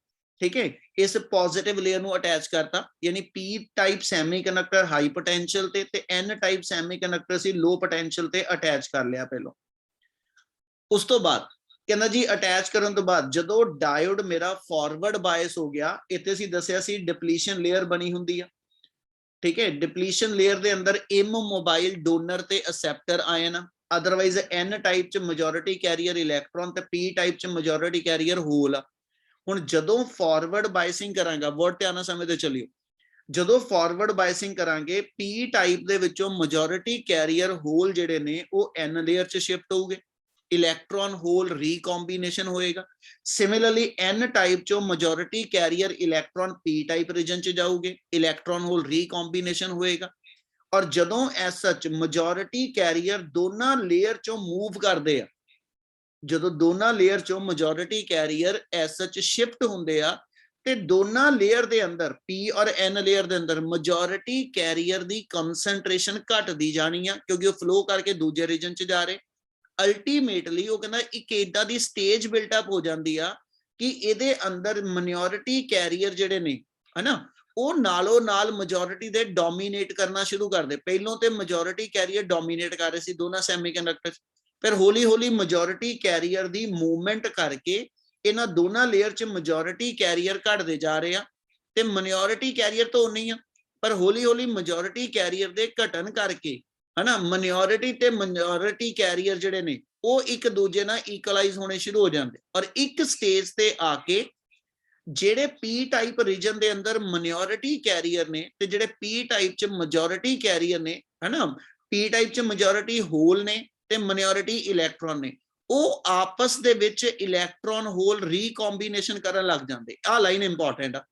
ठीक है, इस पॉजिटिव लेयर ਨੂੰ ਅਟੈਚ ਕਰਤਾ, ਯਾਨੀ p type semiconductor high potential ਤੇ n ਟਾਈਪ ਸੈਮੀਕੰਡਕਟਰ ਸੀ ਲੋ ਪੋਟੈਂਸ਼ੀਅਲ ਤੇ ਅਟੈਚ ਕਰ ਲਿਆ ਪਹਿਲਾਂ। ਉਸ ਤੋਂ ਬਾਅਦ ਕਹਿੰਦਾ ਜੀ ਅਟੈਚ ਕਰਨ ਤੋਂ ਬਾਅਦ ਜਦੋਂ ਡਾਇਓਡ ਮੇਰਾ ਫਾਰਵਰਡ ਬਾਇਸ ਹੋ ਗਿਆ, ਇੱਥੇ ਅਸੀਂ ਦੱਸਿਆ ਸੀ ਡਿਪਲੀਸ਼ਨ ਲੇਅਰ ਬਣੀ ਹੁੰਦੀ ਆ। ਠੀਕ ਹੈ, ਡਿਪਲੀਸ਼ਨ ਲੇਅਰ ਦੇ ਅੰਦਰ ਇਮੋਬਾਈਲ ਡੋਨਰ ਤੇ ਅਸੈਪਟਰ ਆਇਨ, ਅਦਰਵਾਈਜ਼ n ਟਾਈਪ ਚ ਮੈਜੋਰਿਟੀ ਕੈਰੀਅਰ ਇਲੈਕਟ੍ਰੋਨ ਤੇ p ਟਾਈਪ ਚ ਮੈਜੋਰਿਟੀ ਕੈਰੀਅਰ ਹੋਲ ਆ। ਹੁਣ ਜਦੋਂ ਫਾਰਵਰਡ ਬਾਇਸਿੰਗ ਕਰਾਂਗਾ, ਵਰਡ ਧਿਆਨ ਨਾਲ ਸਮਝਦੇ ਚੱਲਿਓ, ਜਦੋਂ ਫਾਰਵਰਡ ਬਾਇਸਿੰਗ ਕਰਾਂਗੇ p ਟਾਈਪ ਦੇ ਵਿੱਚੋਂ ਮੈਜੋਰਿਟੀ ਕੈਰੀਅਰ ਹੋਲ ਜਿਹੜੇ ਨੇ ਉਹ n ਲੇਅਰ ਚ ਸ਼ਿਫਟ ਹੋਊਗੇ, ਇਲੈਕਟ੍ਰੋਨ ਹੋਲ ਰੀਕੰਬੀਨੇਸ਼ਨ ਹੋਏਗਾ। ਸਿਮਿਲਰਲੀ n ਟਾਈਪ ਚੋਂ majority carrier electron p type region ਚ ਜਾਊਗੇ, ਇਲੈਕਟ੍ਰੋਨ ਹੋਲ ਰੀਕੰਬੀਨੇਸ਼ਨ ਹੋਏਗਾ। ਔਰ ਜਦੋਂ ਐਸ ਸੱਚ ਮੈਜੋਰਿਟੀ ਕੈਰੀਅਰ ਦੋਨਾਂ ਲੇਅਰ ਚੋਂ ਮੂਵ ਕਰਦੇ ਆ, ਜਦੋਂ ਦੋਨਾਂ ਲੇਅਰ ਚੋਂ majority carrier as such shift ਹੁੰਦੇ ਆ ਤੇ ਦੋਨਾਂ ਲੇਅਰ ਦੇ ਅੰਦਰ p ਔਰ n ਲੇਅਰ ਦੇ ਅੰਦਰ ਮੈਜੋਰਿਟੀ ਕੈਰੀਅਰ ਦੀ ਕਨਸੈਂਟ੍ਰੇਸ਼ਨ ਘਟਦੀ ਜਾਣੀ ਆ ਕਿਉਂਕਿ ਉਹ ਫਲੋ ਕਰਕੇ ਦੂਜੇ ਰੀਜਨ ਚ ਜਾ ਰਹੇ। ਅਲਟੀਮੇਟਲੀ ਉਹ ਕਹਿੰਦਾ ਇੱਕ ਏਦਾਂ ਦੀ ਸਟੇਜ ਬਿਲਟ ਅਪ ਹੋ ਜਾਂਦੀ ਆ ਕਿ ਇਹਦੇ ਅੰਦਰ ਮਾਈਨੋਰਿਟੀ ਕੈਰੀਅਰ ਜਿਹੜੇ ਨੇ ਹਨਾ ਉਹ ਨਾਲੋਂ ਨਾਲ ਮੈਜੋਰਿਟੀ ਦੇ ਡੋਮੀਨੇਟ ਕਰਨਾ ਸ਼ੁਰੂ ਕਰਦੇ। ਪਹਿਲੋਂ ਤੇ ਮੈਜੋਰਿਟੀ ਕੈਰੀਅਰ ਡੋਮੀਨੇਟ ਕਰ ਰਹੇ ਸੀ ਦੋਨਾਂ ਸੈਮੀਕੰਡਕਟਰ, ਫਿਰ ਹੌਲੀ ਹੌਲੀ ਮੈਜੋਰਿਟੀ ਕੈਰੀਅਰ ਦੀ ਮੂਵਮੈਂਟ ਕਰਕੇ ਇਹਨਾਂ ਦੋਨਾਂ ਲੇਅਰ ਚ ਮੈਜੋਰਿਟੀ ਕੈਰੀਅਰ ਘਟਦੇ ਜਾ ਰਹੇ ਆ ਤੇ ਮਾਈਨੋਰਿਟੀ ਕੈਰੀਅਰ ਤਾਂ ਉਨੀ ਆ, ਪਰ ਹੌਲੀ ਹੌਲੀ ਮੈਜੋਰਿਟੀ ਕੈਰੀਅਰ ਦੇ ਘਟਣ ਕਰਕੇ ਹਨਾ ਮਾਈਨੋਰਿਟੀ ਤੇ ਮੈਜੋਰਿਟੀ ਕੈਰੀਅਰ ਜਿਹੜੇ ਨੇ ਉਹ ਇੱਕ ਦੂਜੇ ਨਾਲ ਇਕੁਅਲਾਈਜ਼ ਹੋਣੇ ਸ਼ੁਰੂ ਹੋ ਜਾਂਦੇ। ਔਰ ਇੱਕ ਸਟੇਜ ਤੇ ਆ ਕੇ ਜਿਹੜੇ p ਟਾਈਪ ਰੀਜਨ ਦੇ ਅੰਦਰ ਮਾਈਨੋਰਿਟੀ ਕੈਰੀਅਰ ਨੇ ਤੇ ਜਿਹੜੇ p ਟਾਈਪ ਚ ਮੈਜੋਰਿਟੀ ਕੈਰੀਅਰ ਨੇ ਹਨਾ, p ਟਾਈਪ ਚ ਮੈਜੋਰਿਟੀ ਹੋਲ ਨੇ ਤੇ ਮਾਈਨੋਰਿਟੀ ਇਲੈਕਟ੍ਰੋਨ ਨੇ, ਉਹ ਆਪਸ ਦੇ ਵਿੱਚ ਇਲੈਕਟ੍ਰੋਨ ਹੋਲ ਰੀਕੰਬੀਨੇਸ਼ਨ ਕਰਨ ਲੱਗ ਜਾਂਦੇ। ਆਹ ਲਾਈਨ ਇੰਪੋਰਟੈਂਟ ਆ।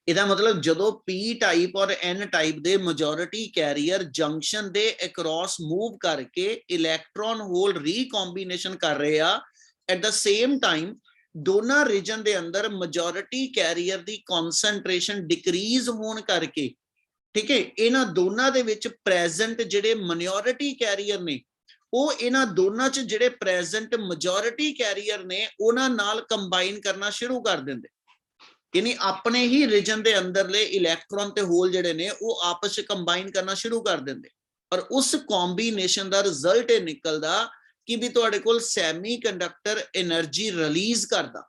ਇਹਦਾ ਮਤਲਬ ਜਦੋਂ p ਟਾਈਪ ਔਰ n ਟਾਈਪ ਦੇ ਮੈਜੋਰਿਟੀ ਕੈਰੀਅਰ ਜੰਕਸ਼ਨ ਦੇ ਅਕ੍ਰੋਸ ਮੂਵ ਕਰਕੇ ਇਲੈਕਟ੍ਰੋਨ ਹੋਲ ਰੀਕੰਬੀਨੇਸ਼ਨ ਕਰ ਰਹੇ ਆ, ਐਟ ਦ ਸੇਮ ਟਾਈਮ ਦੋਨਾਂ ਰੀਜਨ ਦੇ ਅੰਦਰ ਮੈਜੋਰਿਟੀ ਕੈਰੀਅਰ ਦੀ ਕਨਸੈਂਟ੍ਰੇਸ਼ਨ ਡਿਕਰੀਜ਼ ਹੋਣ ਕਰਕੇ, ਠੀਕ ਹੈ, ਇਹਨਾਂ ਦੋਨਾਂ ਦੇ ਵਿੱਚ ਪ੍ਰੈਜ਼ੈਂਟ ਜਿਹੜੇ ਮਾਈਨੋਰਿਟੀ ਕੈਰੀਅਰ ਨੇ ਉਹ ਇਹਨਾਂ ਦੋਨਾਂ ਚ ਜਿਹੜੇ ਪ੍ਰੈਜ਼ੈਂਟ ਮੈਜੋਰਿਟੀ ਕੈਰੀਅਰ ਨੇ ਉਹਨਾਂ ਨਾਲ ਕੰਬਾਈਨ ਕਰਨਾ ਸ਼ੁਰੂ ਕਰ ਦਿੰਦੇ, ਯਾਨੀ ਆਪਣੇ ਹੀ ਰੀਜਨ ਦੇ ਅੰਦਰਲੇ ਇਲੈਕਟ੍ਰੋਨ ਤੇ ਹੋਲ ਜਿਹੜੇ ਨੇ ਉਹ ਆਪਸ ਚ ਕੰਬਾਈਨ ਕਰਨਾ ਸ਼ੁਰੂ ਕਰ ਦਿੰਦੇ। ਔਰ ਉਸ ਕੰਬੀਨੇਸ਼ਨ ਦਾ ਰਿਜ਼ਲਟ ਇਹ ਨਿਕਲਦਾ ਕਿ ਵੀ ਤੁਹਾਡੇ ਕੋਲ ਸੈਮੀਕੰਡਕਟਰ એનર્ਜੀ ਰਿਲੀਜ਼ ਕਰਦਾ।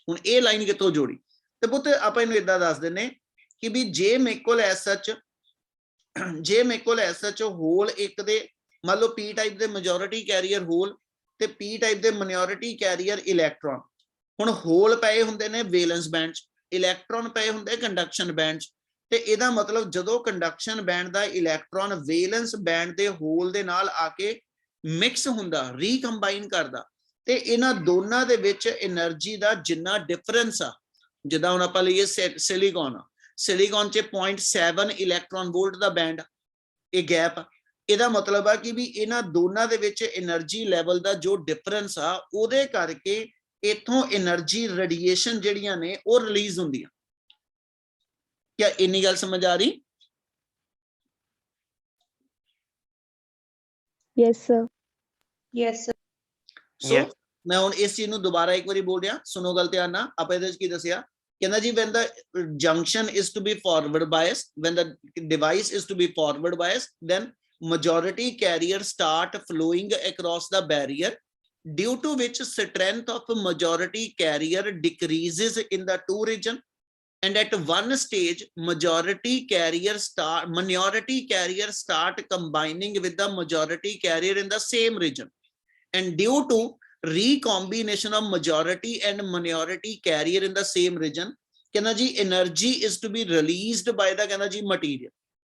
ਹੁਣ ਇਹ ਲਾਈਨ ਕਿੱਥੋਂ ਜੋੜੀ ਤੇ ਪੁੱਤ ਆਪਾਂ ਇਹਨੂੰ ਇਦਾਂ ਦੱਸ ਦਿੰਨੇ ਕਿ ਵੀ ਜੇ ਮੇਰੇ ਕੋਲ ਐਸ ਸੱਚ ਹੋਲ ਇੱਕ ਦੇ ਮੰਨ ਲਓ p ਟਾਈਪ ਦੇ ਮੈਜੋਰਿਟੀ ਕੈਰੀਅਰ ਹੋਲ ਤੇ p ਟਾਈਪ ਦੇ ਮਾਈਨੋਰਿਟੀ ਕੈਰੀਅਰ ਇਲੈਕਟ੍ਰੋਨ, ਹੁਣ ਹੋਲ ਪਏ ਹੁੰਦੇ ਨੇ ਵੇਲੈਂਸ ਬੈਂਡ ਚ, ਇਲੈਕਟ੍ਰੋਨ ਪਏ ਹੁੰਦੇ ਕੰਡਕਸ਼ਨ ਬੈਂਡ ਚ, ਤੇ ਇਹਦਾ ਮਤਲਬ ਜਦੋਂ ਕੰਡਕਸ਼ਨ ਬੈਂਡ ਦਾ ਇਲੈਕਟ੍ਰੋਨ ਵੇਲੈਂਸ ਬੈਂਡ ਦੇ ਹੋਲ ਦੇ ਨਾਲ ਆ ਕੇ ਮਿਕਸ ਹੁੰਦਾ, ਰੀਕੰਬਾਈਨ ਕਰਦਾ, ਤੇ ਇਹਨਾਂ ਦੋਨਾਂ ਦੇ ਵਿੱਚ એનર્ਜੀ ਦਾ ਜਿੰਨਾ ਡਿਫਰੈਂਸ ਆ, ਜਿੱਦਾਂ ਹੁਣ ਆਪਾਂ ਲਈਏ ਸਿਲੀਕਨ ਚ 0.7 ਇਲੈਕਟ੍ਰੋਨ ਵੋਲਟ ਦਾ ਬੈਂਡ, ਇਹ ਗੈਪ, ਇਹਦਾ ਮਤਲਬ ਆ ਕਿ ਵੀ ਇਹਨਾਂ ਦੋਨਾਂ ਦੇ ਵਿੱਚ એનર્ਜੀ ਲੈਵਲ ਦਾ ਜੋ ਡਿਫਰੈਂਸ ਆ ਉਹਦੇ ਕਰਕੇ ਇਥੋਂ એનર્ਜੀ ਰੇਡੀਏਸ਼ਨ ਜਿਹੜੀਆਂ ਨੇ ਉਹ ਰਿਲੀਜ਼ ਹੁੰਦੀਆਂ। क्या इन्नी गल समझ आ रही? Yes, sir. Yes, sir. सो मैं हुण इस चीज नूं दोबारा एक बारी बोल रहा, सुनो गल ध्यान नाल। आपां इहदे विच की दस्सिया, कहंदा जी when the junction is to be forward biased, when the device is to be forward biased, then majority carrier start flowing across the barrier, due to which strength of majority carrier decreases in the two region, and at one stage minority carrier start combining with the majority carrier in the same region, and due to recombination of majority and minority carrier in the same region, कहना जी energy is to be released by the कहना जी material,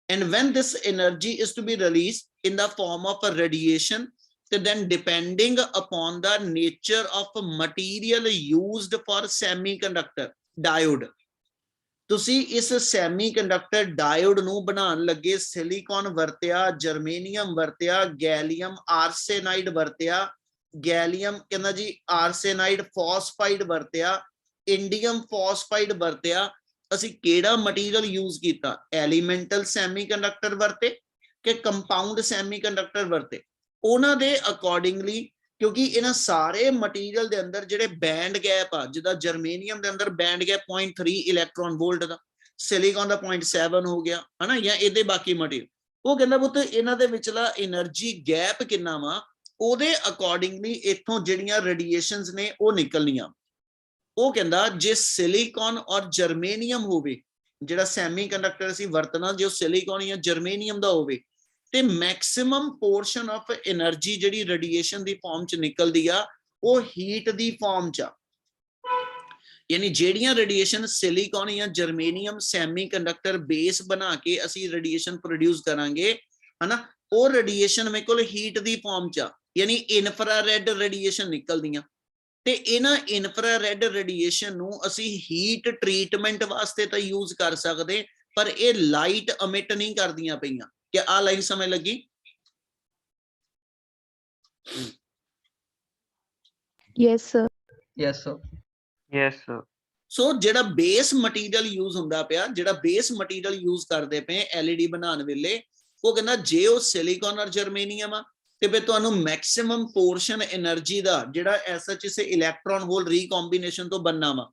and when this energy is to be released in the form of a radiation, then depending upon the nature of material used for semiconductor diode, ਤੁਸੀਂ ਇਸ semiconductor diode ਨੂੰ ਬਣਾਉਣ ਲੱਗੇ silicon ਵਰਤਿਆ, germanium ਵਰਤਿਆ, ਗੈਲੀਅਮ ਆਰਸੇਨਾਈਡ ਵਰਤਿਆ, ਗੈਲੀਅਮ ਕਹਿੰਦਾ ਜੀ ਆਰਸੇਨਾਈਡ ਫਾਸਫਾਈਡ ਵਰਤਿਆ, ਇੰਡੀਅਮ ਫਾਸਫਾਈਡ ਵਰਤਿਆ। ਅਸੀਂ ਕਿਹੜਾ ਮਟੀਰੀਅਲ ਯੂਜ਼ ਕੀਤਾ? ਐਲੀਮੈਂਟਲ ਸੈਮੀਕੰਡਕਟਰ ਵਰਤੇ ਕਿ ਕੰਪਾਊਂਡ ਸੈਮੀਕੰਡਕਟਰ ਵਰਤੇ? ਉਹਨਾਂ ਦੇ ਅਕੋਰਡਿੰਗਲੀ, ਕਿਉਂਕਿ ਇਹਨਾਂ ਸਾਰੇ ਮਟੀਰੀਅਲ ਦੇ ਅੰਦਰ ਜਿਹੜੇ ਬੈਂਡ ਗੈਪ ਆ, ਜਿੱਦਾਂ ਜਰਮੇਨੀਅਮ ਦੇ ਅੰਦਰ ਬੈਂਡ ਗੈਪ 0.3 ਇਲੈਕਟ੍ਰੋਨ ਵੋਲਟ ਦਾ, ਸਿਲੀਕਨ ਦਾ 0.7 ਹੋ ਗਿਆ ਹਨਾ, ਜਾਂ ਇਹਦੇ ਬਾਕੀ ਮਟੀਰੀਅਲ। ਉਹ ਕਹਿੰਦਾ ਪੁੱਤ ਇਹਨਾਂ ਦੇ ਵਿਚਲਾ એનર્ਜੀ ਗੈਪ ਕਿੰਨਾ ਵਾ, ਉਹਦੇ ਅਕੋਰਡਿੰਗਲੀ ਇੱਥੋਂ ਜਿਹੜੀਆਂ ਰੇਡੀਏਸ਼ਨਸ ਨੇ ਉਹ ਨਿਕਲਣੀਆਂ। ਉਹ ਕਹਿੰਦਾ ਜੇ ਸਿਲੀਕਨ ਔਰ ਜਰਮੇਨੀਅਮ ਹੋਵੇ, ਜਿਹੜਾ ਸੈਮੀਕੰਡਕਟਰ ਅਸੀਂ ਵਰਤਣਾ, ਜੇ ਉਹ ਸਿਲੀਕਨ ਜਾਂ ਜਰਮੇਨੀਅਮ ਦਾ ਹੋਵੇ, ਤੇ ਮੈਕਸਿਮਮ ਪੋਰਸ਼ਨ ਆਫ એનર્ਜੀ ਜਿਹੜੀ ਰੇਡੀਏਸ਼ਨ ਦੀ ਫਾਰਮ ਚ ਨਿਕਲਦੀ ਆ, ਉਹ ਹੀਟ ਦੀ ਫਾਰਮ ਚ ਆ। ਯਾਨੀ ਜਿਹੜੀਆਂ ਰੇਡੀਏਸ਼ਨ ਸਿਲੀਕਨ ਜਾਂ ਜਰਮੇਨੀਅਮ ਸੈਮੀਕੰਡਕਟਰ ਬੇਸ ਬਣਾ ਕੇ ਅਸੀਂ ਰੇਡੀਏਸ਼ਨ ਪ੍ਰੋਡਿਊਸ ਕਰਾਂਗੇ ਹਨਾ, ਉਹ ਰੇਡੀਏਸ਼ਨ ਮੇਰੇ ਕੋਲ ਹੀਟ ਦੀ ਫਾਰਮ ਚ ਆ, ਯਾਨੀ ਇਨਫਰਾਰੈਡ ਰੇਡੀਏਸ਼ਨ ਨਿਕਲਦੀਆਂ। ਤੇ ਇਹਨਾਂ ਇਨਫਰਾਰੈਡ ਰੇਡੀਏਸ਼ਨ ਨੂੰ ਅਸੀਂ ਹੀਟ ਟ੍ਰੀਟਮੈਂਟ ਵਾਸਤੇ ਤਾਂ ਯੂਜ਼ ਕਰ ਸਕਦੇ, ਪਰ ਇਹ ਲਾਈਟ ਅਮਿਟ ਨਹੀਂ ਕਰਦੀਆਂ ਪਈਆਂ। ਕਿ ਆ ਲਾਈਨ ਸਮਝ ਲੱਗੀ? Yes, sir. Yes, sir. Yes, sir. ਸੋ ਜਿਹੜਾ ਬੇਸ ਮਟੀਰੀਅਲ ਯੂਜ਼ ਹੁੰਦਾ ਪਿਆ, ਜਿਹੜਾ ਬੇਸ ਮਟੀਰੀਅਲ ਯੂਜ਼ ਕਰਦੇ ਪਏ ਐਲਈਡੀ ਬਣਾਉਣ ਵੇਲੇ, ਉਹ ਕਹਿੰਦਾ ਜੇ ਉਹ ਸਿਲੀਕਨ ਔਰ ਜਰਮੇਨੀਅਮ ਆ, ਤੇ ਫਿਰ ਤੁਹਾਨੂੰ ਮੈਕਸਿਮਮ ਪੋਰਸ਼ਨ એનર્ਜੀ ਦਾ ਜਿਹੜਾ ਐਸਐਚ ਇਸੇ ਇਲੈਕਟ੍ਰੋਨ ਹੋਲ ਰੀਕੰਬੀਨੇਸ਼ਨ ਤੋਂ ਬਣਨਾ ਵਾ,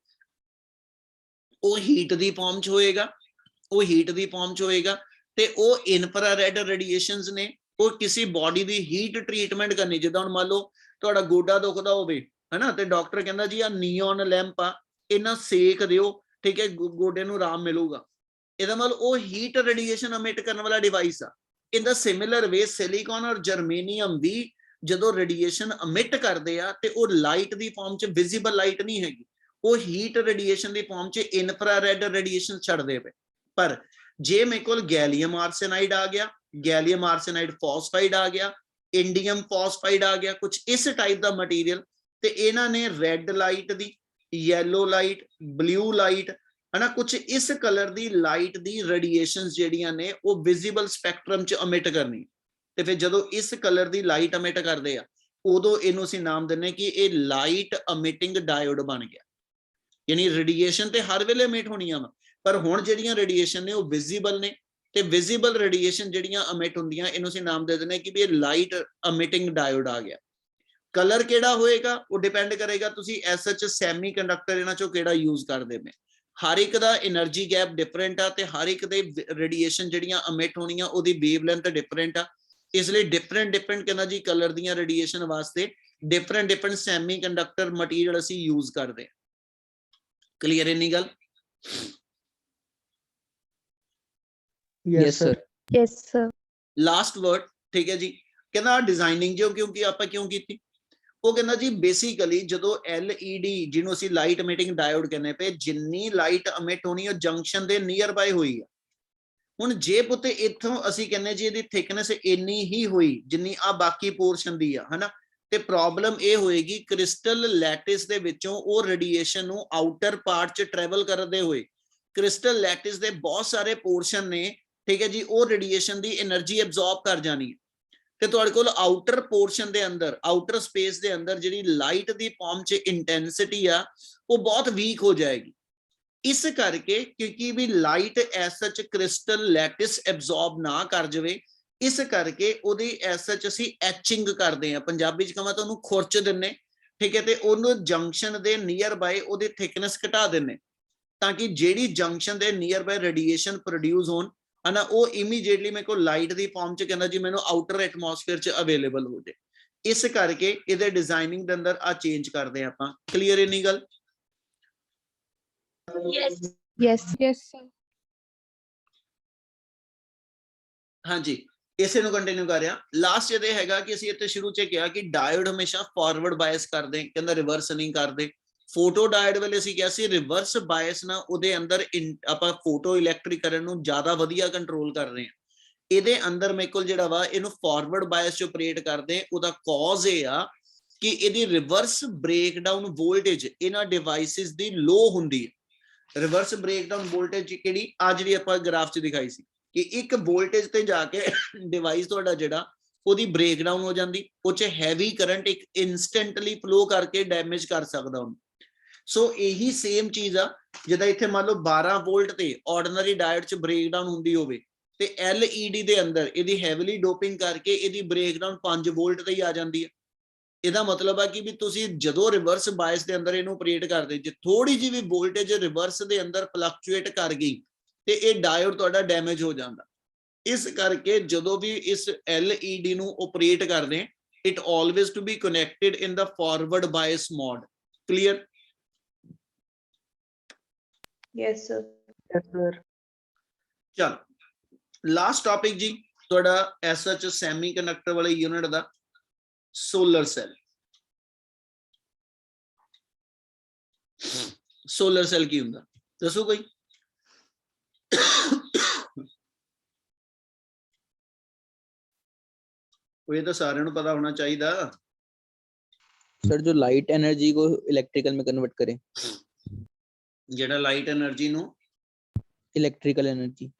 ਉਹ ਹੀਟ ਦੀ ਫਾਰਮ ਚ ਹੋਏਗਾ। ਉਹ ਹੀਟ ਦੀ ਫਾਰਮ ਚ ਹੋਏਗਾ ਤੇ ਉਹ ਇਨਫਰਾਰੈਡ ਰੇਡੀਏਸ਼ਨਸ ਨੇ, ਉਹ ਕਿਸੇ ਬਾਡੀ ਦੀ ਹੀਟ ਟ੍ਰੀਟਮੈਂਟ ਕਰਨੀ। ਜਿੱਦਾਂ ਹੁਣ ਮੰਨ ਲਓ ਤੁਹਾਡਾ ਗੋਡਾ ਦੁਖਦਾ ਹੋਵੇ ਹਨਾ, ਤੇ ਡਾਕਟਰ ਕਹਿੰਦਾ ਜੀ ਆ ਨੀਓਨ ਲੈਂਪ ਆ, ਇਹਨਾਂ ਸੇਕ ਦਿਓ, ਠੀਕ ਹੈ, ਗੋਡੇ ਨੂੰ ਆਰਾਮ ਮਿਲੂਗਾ। ਇਹਦਾ ਮਤਲਬ ਉਹ ਹੀਟ ਰੇਡੀਏਸ਼ਨ ਅਮਿਟ ਕਰਨ ਵਾਲਾ ਡਿਵਾਈਸ ਆ। ਇਨ ਦਾ ਸਿਮਿਲਰ ਵੇ ਸਿਲੀਕਨ ਔਰ ਜਰਮੇਨੀਅਮ ਵੀ ਜਦੋਂ ਰੇਡੀਏਸ਼ਨ ਅਮਿਟ ਕਰਦੇ ਆ, ਤੇ ਉਹ ਲਾਈਟ ਦੀ ਫਾਰਮ ਚ ਵਿਜ਼ੀਬਲ ਲਾਈਟ ਨਹੀਂ ਹੈਗੀ, ਉਹ ਹੀਟ ਰੇਡੀਏਸ਼ਨ ਦੀ ਫਾਰਮ ਚ ਇਨਫਰਾਰੈਡ ਰੇਡੀਏਸ਼ਨ ਛੱਡਦੇ ਪਏ। ਪਰ ਜੇ ਮੇਰੇ ਕੋਲ ਗੈਲੀਅਮ ਆਰਸੇਨਾਈਡ ਆ ਗਿਆ, ਗੈਲੀਅਮ ਆਰਸੇਨਾਈਡ ਫਾਸਫਾਈਡ ਆ ਗਿਆ, ਇੰਡੀਅਮ ਫਾਸਫਾਈਡ ਆ ਗਿਆ, ਕੁਝ ਇਸ ਟਾਈਪ ਦਾ ਮਟੀਰੀਅਲ, ਤੇ ਇਹਨਾਂ ਨੇ ਰੈੱਡ ਲਾਈਟ ਦੀ, ਯੈਲੋ ਲਾਈਟ, ਬਲੂ ਲਾਈਟ ਹਨਾ, ਕੁਝ ਇਸ ਕਲਰ ਦੀ ਲਾਈਟ ਦੀ ਰੇਡੀਏਸ਼ਨਸ ਜਿਹੜੀਆਂ ਨੇ ਉਹ ਵਿਜ਼ੀਬਲ ਸਪੈਕਟਰਮ ਚ ਅਮਿਟ ਕਰਨੀ। ਤੇ ਫਿਰ ਜਦੋਂ ਇਸ ਕਲਰ ਦੀ ਲਾਈਟ ਅਮਿਟ ਕਰਦੇ ਆ, ਉਦੋਂ ਇਹਨੂੰ ਅਸੀਂ ਨਾਮ ਦਿੰਨੇ ਕਿ ਇਹ ਲਾਈਟ ਅਮਿਟਿੰਗ ਡਾਇਓਡ ਬਣ ਗਿਆ। ਯਾਨੀ ਰੇਡੀਏਸ਼ਨ ਤੇ ਹਰ ਵੇਲੇ ਅਮਿਟ ਹੋਣੀਆਂ ਵਾ, ਪਰ ਹੁਣ ਜਿਹੜੀਆਂ ਰੇਡੀਏਸ਼ਨ ਨੇ ਉਹ ਵਿਜ਼ੀਬਲ ਨੇ, ਤੇ ਵਿਜ਼ੀਬਲ ਰੇਡੀਏਸ਼ਨ ਜਿਹੜੀਆਂ ਅਮਿਟ ਹੁੰਦੀਆਂ, ਇਹਨੂੰ ਅਸੀਂ ਨਾਮ ਦੇ ਦਿੰਦੇ ਕਿ ਵੀ ਇਹ ਲਾਈਟ ਅਮਿਟਿੰਗ ਡਾਇਓਡ ਆ ਗਿਆ। ਕਲਰ ਕਿਹੜਾ ਹੋਏਗਾ ਉਹ ਡਿਪੈਂਡ ਕਰੇਗਾ ਤੁਸੀਂ ਐਸਐਚ ਸੈਮੀਕੰਡਕਟਰ ਇਹਨਾਂ ਚੋਂ ਕਿਹੜਾ ਯੂਜ਼ ਕਰਦੇ ਪਏ। ਹਰ ਇੱਕ ਦਾ એનર્ਜੀ ਗੈਪ ਡਿਫਰੈਂਟ ਆ, ਤੇ ਹਰ ਇੱਕ ਦੇ ਰੇਡੀਏਸ਼ਨ ਜਿਹੜੀਆਂ ਅਮਿਟ ਹੋਣੀਆਂ ਉਹਦੀ ਵੇਵਲੈਂਥ ਡਿਫਰੈਂਟ ਆ। ਇਸ ਲਈ ਡਿਫਰੈਂਟ ਕਹਿੰਦਾ ਜੀ ਕਲਰ ਦੀਆਂ ਰੇਡੀਏਸ਼ਨ ਵਾਸਤੇ ਡਿਫਰੈਂਟ ਸੈਮੀਕੰਡਕਟਰ ਮਟੀਰੀਅਲ ਅਸੀਂ ਯੂਜ਼ ਕਰਦੇ ਹਾਂ। ਕਲੀਅਰ ਇੰਨੀ ਗੱਲ? Yes, sir. Yes, sir. Last word, ਠੀਕ ਹੈ ਜੀ। ਕਹਿੰਦਾ ਡਿਜ਼ਾਈਨਿੰਗ ਜੋ ਕਿਉਂਕਿ ਆਪਾਂ ਕਿਉਂ ਕੀਤੀ, ਉਹ ਕਹਿੰਦਾ ਜੀ ਬੇਸਿਕਲੀ ਜਦੋਂ LED ਜਿਹਨੂੰ ਅਸੀਂ ਲਾਈਟ ਅਮਿਟਿੰਗ ਡਾਇਓਡ ਕਹਿੰਦੇ ਪਏ, ਜਿੰਨੀ ਲਾਈਟ ਅਮਿਟ ਹੋਣੀ ਉਹ ਜੰਕਸ਼ਨ ਦੇ ਨੀਅਰ ਬਾਈ ਹੋਈ ਆ। ਹੁਣ ਜੇ ਪੁੱਤ ਇੱਥੋਂ ਅਸੀਂ ਕਹਿੰਦੇ ਜੀ ਇਹਦੀ ਥਿਕਨੈਸ ਇੰਨੀ ਹੀ ਹੋਈ ਜਿੰਨੀ ਆ ਬਾਕੀ ਪੋਰਸ਼ਨ ਦੀ ਆ ਹਨਾ, ਤੇ ਪ੍ਰੋਬਲਮ ਇਹ ਹੋਏਗੀ ਕ੍ਰਿਸਟਲ ਲੈਟਿਸ ਦੇ ਵਿੱਚੋਂ ਉਹ ਰੇਡੀਏਸ਼ਨ ਨੂੰ ਆਊਟਰ ਪਾਰਟ ਚ ਟਰੈਵਲ ਕਰਦੇ ਹੋਏ, ਕ੍ਰਿਸਟਲ ਲੈਟਿਸ ਦੇ ਬਹੁਤ ਸਾਰੇ ਪੋਰਸ਼ਨ ਨੇ, ਠੀਕ ਹੈ ਜੀ, ਉਹ ਰੇਡੀਏਸ਼ਨ ਦੀ એનર્ਜੀ ਐਬਜ਼ੌਰਬ ਕਰ ਜਾਣੀ। ਤੇ ਤੁਹਾਡੇ ਕੋਲ ਆਊਟਰ ਪੋਰਸ਼ਨ ਦੇ ਅੰਦਰ, ਆਊਟਰ ਸਪੇਸ ਦੇ ਅੰਦਰ ਜਿਹੜੀ ਲਾਈਟ ਦੀ ਫਾਰਮ ਚ ਇੰਟੈਂਸਿਟੀ ਆ ਉਹ ਬਹੁਤ ਵੀਕ ਹੋ ਜਾਏਗੀ। इस करके क्योंकि भी light as such crystal lattice absorb ना कर जाए, इस करके ਉਹਦੀ एज सच ਅਸੀਂ ਐਚਿੰਗ ਕਰਦੇ ਆ, ਪੰਜਾਬੀ ਚ ਕਹਾਂ ਤਾਂ ਉਹਨੂੰ ਖੁਰਚ ਦਿੰਨੇ, ਠੀਕ ਹੈ, ਤੇ ਉਹਨੂੰ ਜੰਕਸ਼ਨ ਦੇ ਨੀਅਰ ਬਾਈ ਉਹਦੀ ਥਿਕਨੈਸ ਘਟਾ ਦਿੰਨੇ, ਤਾਂ ਕਿ ਜਿਹੜੀ ਜੰਕਸ਼ਨ ਦੇ ਨੀਅਰ ਬਾਈ ਰੇਡੀਏਸ਼ਨ ਪ੍ਰੋਡਿਊਸ ਹੋਣ, ਹਨਾ, ਉਹ ਇਮੀਡੀਏਟਲੀ ਮੇਰੇ ਕੋਲ ਲਾਈਟ ਦੀ ਫਾਰਮ ਚ ਕਹਿੰਦਾ ਜੀ ਮੈਨੂੰ ਆਊਟਰ ਐਟਮੋਸਫੇਅਰ ਚ ਅਵੇਲੇਬਲ ਹੋ ਜਾਏ। ਇਸ ਕਰਕੇ ਇਹਦੇ ਡਿਜ਼ਾਈਨਿੰਗ ਦੇ ਅੰਦਰ ਆ ਚੇਂਜ ਕਰਦੇ ਆਪਾਂ। ਕਲੀਅਰ ਇਨੀ ਗੱਲ? Yes. Yes, sir. ਹਾਂਜੀ, ਇਸੇ ਨੂੰ ਕੰਟੀਨਿਊ ਕਰ ਰਿਹਾ। ਲਾਸਟ ਇਹਦੇ ਹੈਗਾ ਕਿ ਅਸੀਂ ਇੱਥੇ ਸ਼ੁਰੂ ਚ ਕਿਹਾ ਕਿ ਡਾਇਓਡ ਹਮੇਸ਼ਾ ਫਾਰਵਰਡ ਬਾਇਸ ਕਰਦੇ, ਕਹਿੰਦਾ ਰਿਵਰਸ ਨਹੀਂ ਕਰਦੇ। ਫੋਟੋ ਡਾਇਓਡ ਵੇਲੇ ਅਸੀਂ ਕਿਹਾ ਸੀ ਰਿਵਰਸ ਬਾਇਸ ਨਾ ਉਹਦੇ ਅੰਦਰ ਆਪਾਂ ਫੋਟੋ ਇਲੈਕਟ੍ਰਿਕ ਕਰੰਟ ਨੂੰ ਜ਼ਿਆਦਾ ਵਧੀਆ ਕੰਟਰੋਲ ਕਰ ਰਹੇ ਹਾਂ। ਇਹਦੇ ਅੰਦਰ ਮੇਰੇ ਕੋਲ ਜਿਹੜਾ ਵਾ ਇਹਨੂੰ ਫਾਰਵਰਡ ਬਾਇਸ ਚ ਆਪਰੇਟ ਕਰਦੇ, ਉਹਦਾ ਕਾਜ਼ ਇਹ ਆ ਕਿ ਇਹਦੀ ਰਿਵਰਸ ਬ੍ਰੇਕਡਾਊਨ ਵੋਲਟੇਜ ਇਹਨਾਂ ਡਿਵਾਈਸਿਸ ਦੀ ਲੋ ਹੁੰਦੀ ਹੈ। ਰਿਵਰਸ ਬ੍ਰੇਕਡਾਊਨ ਵੋਲਟੇਜ ਕਿਹੜੀ ਆ ਜਿਹੜੀ ਆਪਾਂ ਗ੍ਰਾਫ ਚ ਦਿਖਾਈ ਸੀ ਕਿ ਇੱਕ ਵੋਲਟੇਜ ਤੇ ਜਾ ਕੇ ਡਿਵਾਈਸ ਤੁਹਾਡਾ ਜਿਹੜਾ ਉਹਦੀ ਬ੍ਰੇਕਡਾਊਨ ਹੋ ਜਾਂਦੀ, ਉਹ ਚ ਹੈਵੀ ਕਰੰਟ ਇੱਕ ਇਨਸਟੈਂਟਲੀ ਫਲੋ ਕਰਕੇ ਡੈਮੇਜ ਕਰ ਸਕਦਾ ਉਹਨੂੰ। ਸੋ ਇਹੀ ਸੇਮ ਚੀਜ਼ ਆ, ਜਿੱਦਾਂ ਇੱਥੇ ਮੰਨ ਲਓ 12 ਵੋਲਟ ਤੇ ਆਰਡੀਨਰੀ ਡਾਇਓਡ ਚ ਬ੍ਰੇਕਡਾਊਨ ਹੁੰਦੀ ਹੋਵੇ ਤੇ LED ਦੇ ਅੰਦਰ ਇਹਦੀ ਹੈਵੀਲੀ ਡੋਪਿੰਗ ਕਰਕੇ ਇਹਦੀ ਬ੍ਰੇਕਡਾਊਨ 5 ਵੋਲਟ ਤੇ ਹੀ ਆ ਜਾਂਦੀ ਹੈ। ਇਹਦਾ ਮਤਲਬ ਆ ਕਿ ਵੀ ਤੁਸੀਂ ਜਦੋਂ ਰਿਵਰਸ ਬਾਇਸ ਦੇ ਅੰਦਰ ਇਹਨੂੰ ਆਪਰੇਟ ਕਰਦੇ, ਜੇ ਥੋੜੀ ਜਿਹੀ ਵੀ ਵੋਲਟੇਜ ਰਿਵਰਸ ਦੇ ਅੰਦਰ ਫਲਕਚੁਏਟ ਕਰ ਗਈ ਤੇ ਇਹ ਡਾਇਓਡ ਤੁਹਾਡਾ ਡੈਮੇਜ ਹੋ ਜਾਂਦਾ। ਇਸ ਕਰਕੇ ਜਦੋਂ ਵੀ ਇਸ LED ਨੂੰ ਆਪਰੇਟ ਕਰਦੇ, it always to be connected in the forward bias mode. Clear? Yes, sir. Yes, sir. ਚਲ ਲਾਸਟ ਟਾਪਿਕ ਜੀ ਤੁਹਾਡਾ ਐਸਐਚ ਸੈਮੀ ਕੰਡਕਟਰ ਵਾਲੇ ਯੂਨਿਟ ਦਾ ਸੋਲਰ ਸੈਲ। ਸੋਲਰ ਸੈਲ ਕੀ ਹੁੰਦਾ ਦੱਸੋ ਕੋਈ? ਇਹ ਤਾਂ ਸਾਰਿਆਂ ਨੂੰ ਪਤਾ ਹੋਣਾ ਚਾਹੀਦਾ। सर जो लाइट एनर्जी को इलेक्ट्रिकल में कन्वर्ट करे। ਜਿਹੜਾ ਲਾਈਟ એનર્ਜੀ ਨੂੰ इलेक्ट्रिकल एनर्जी।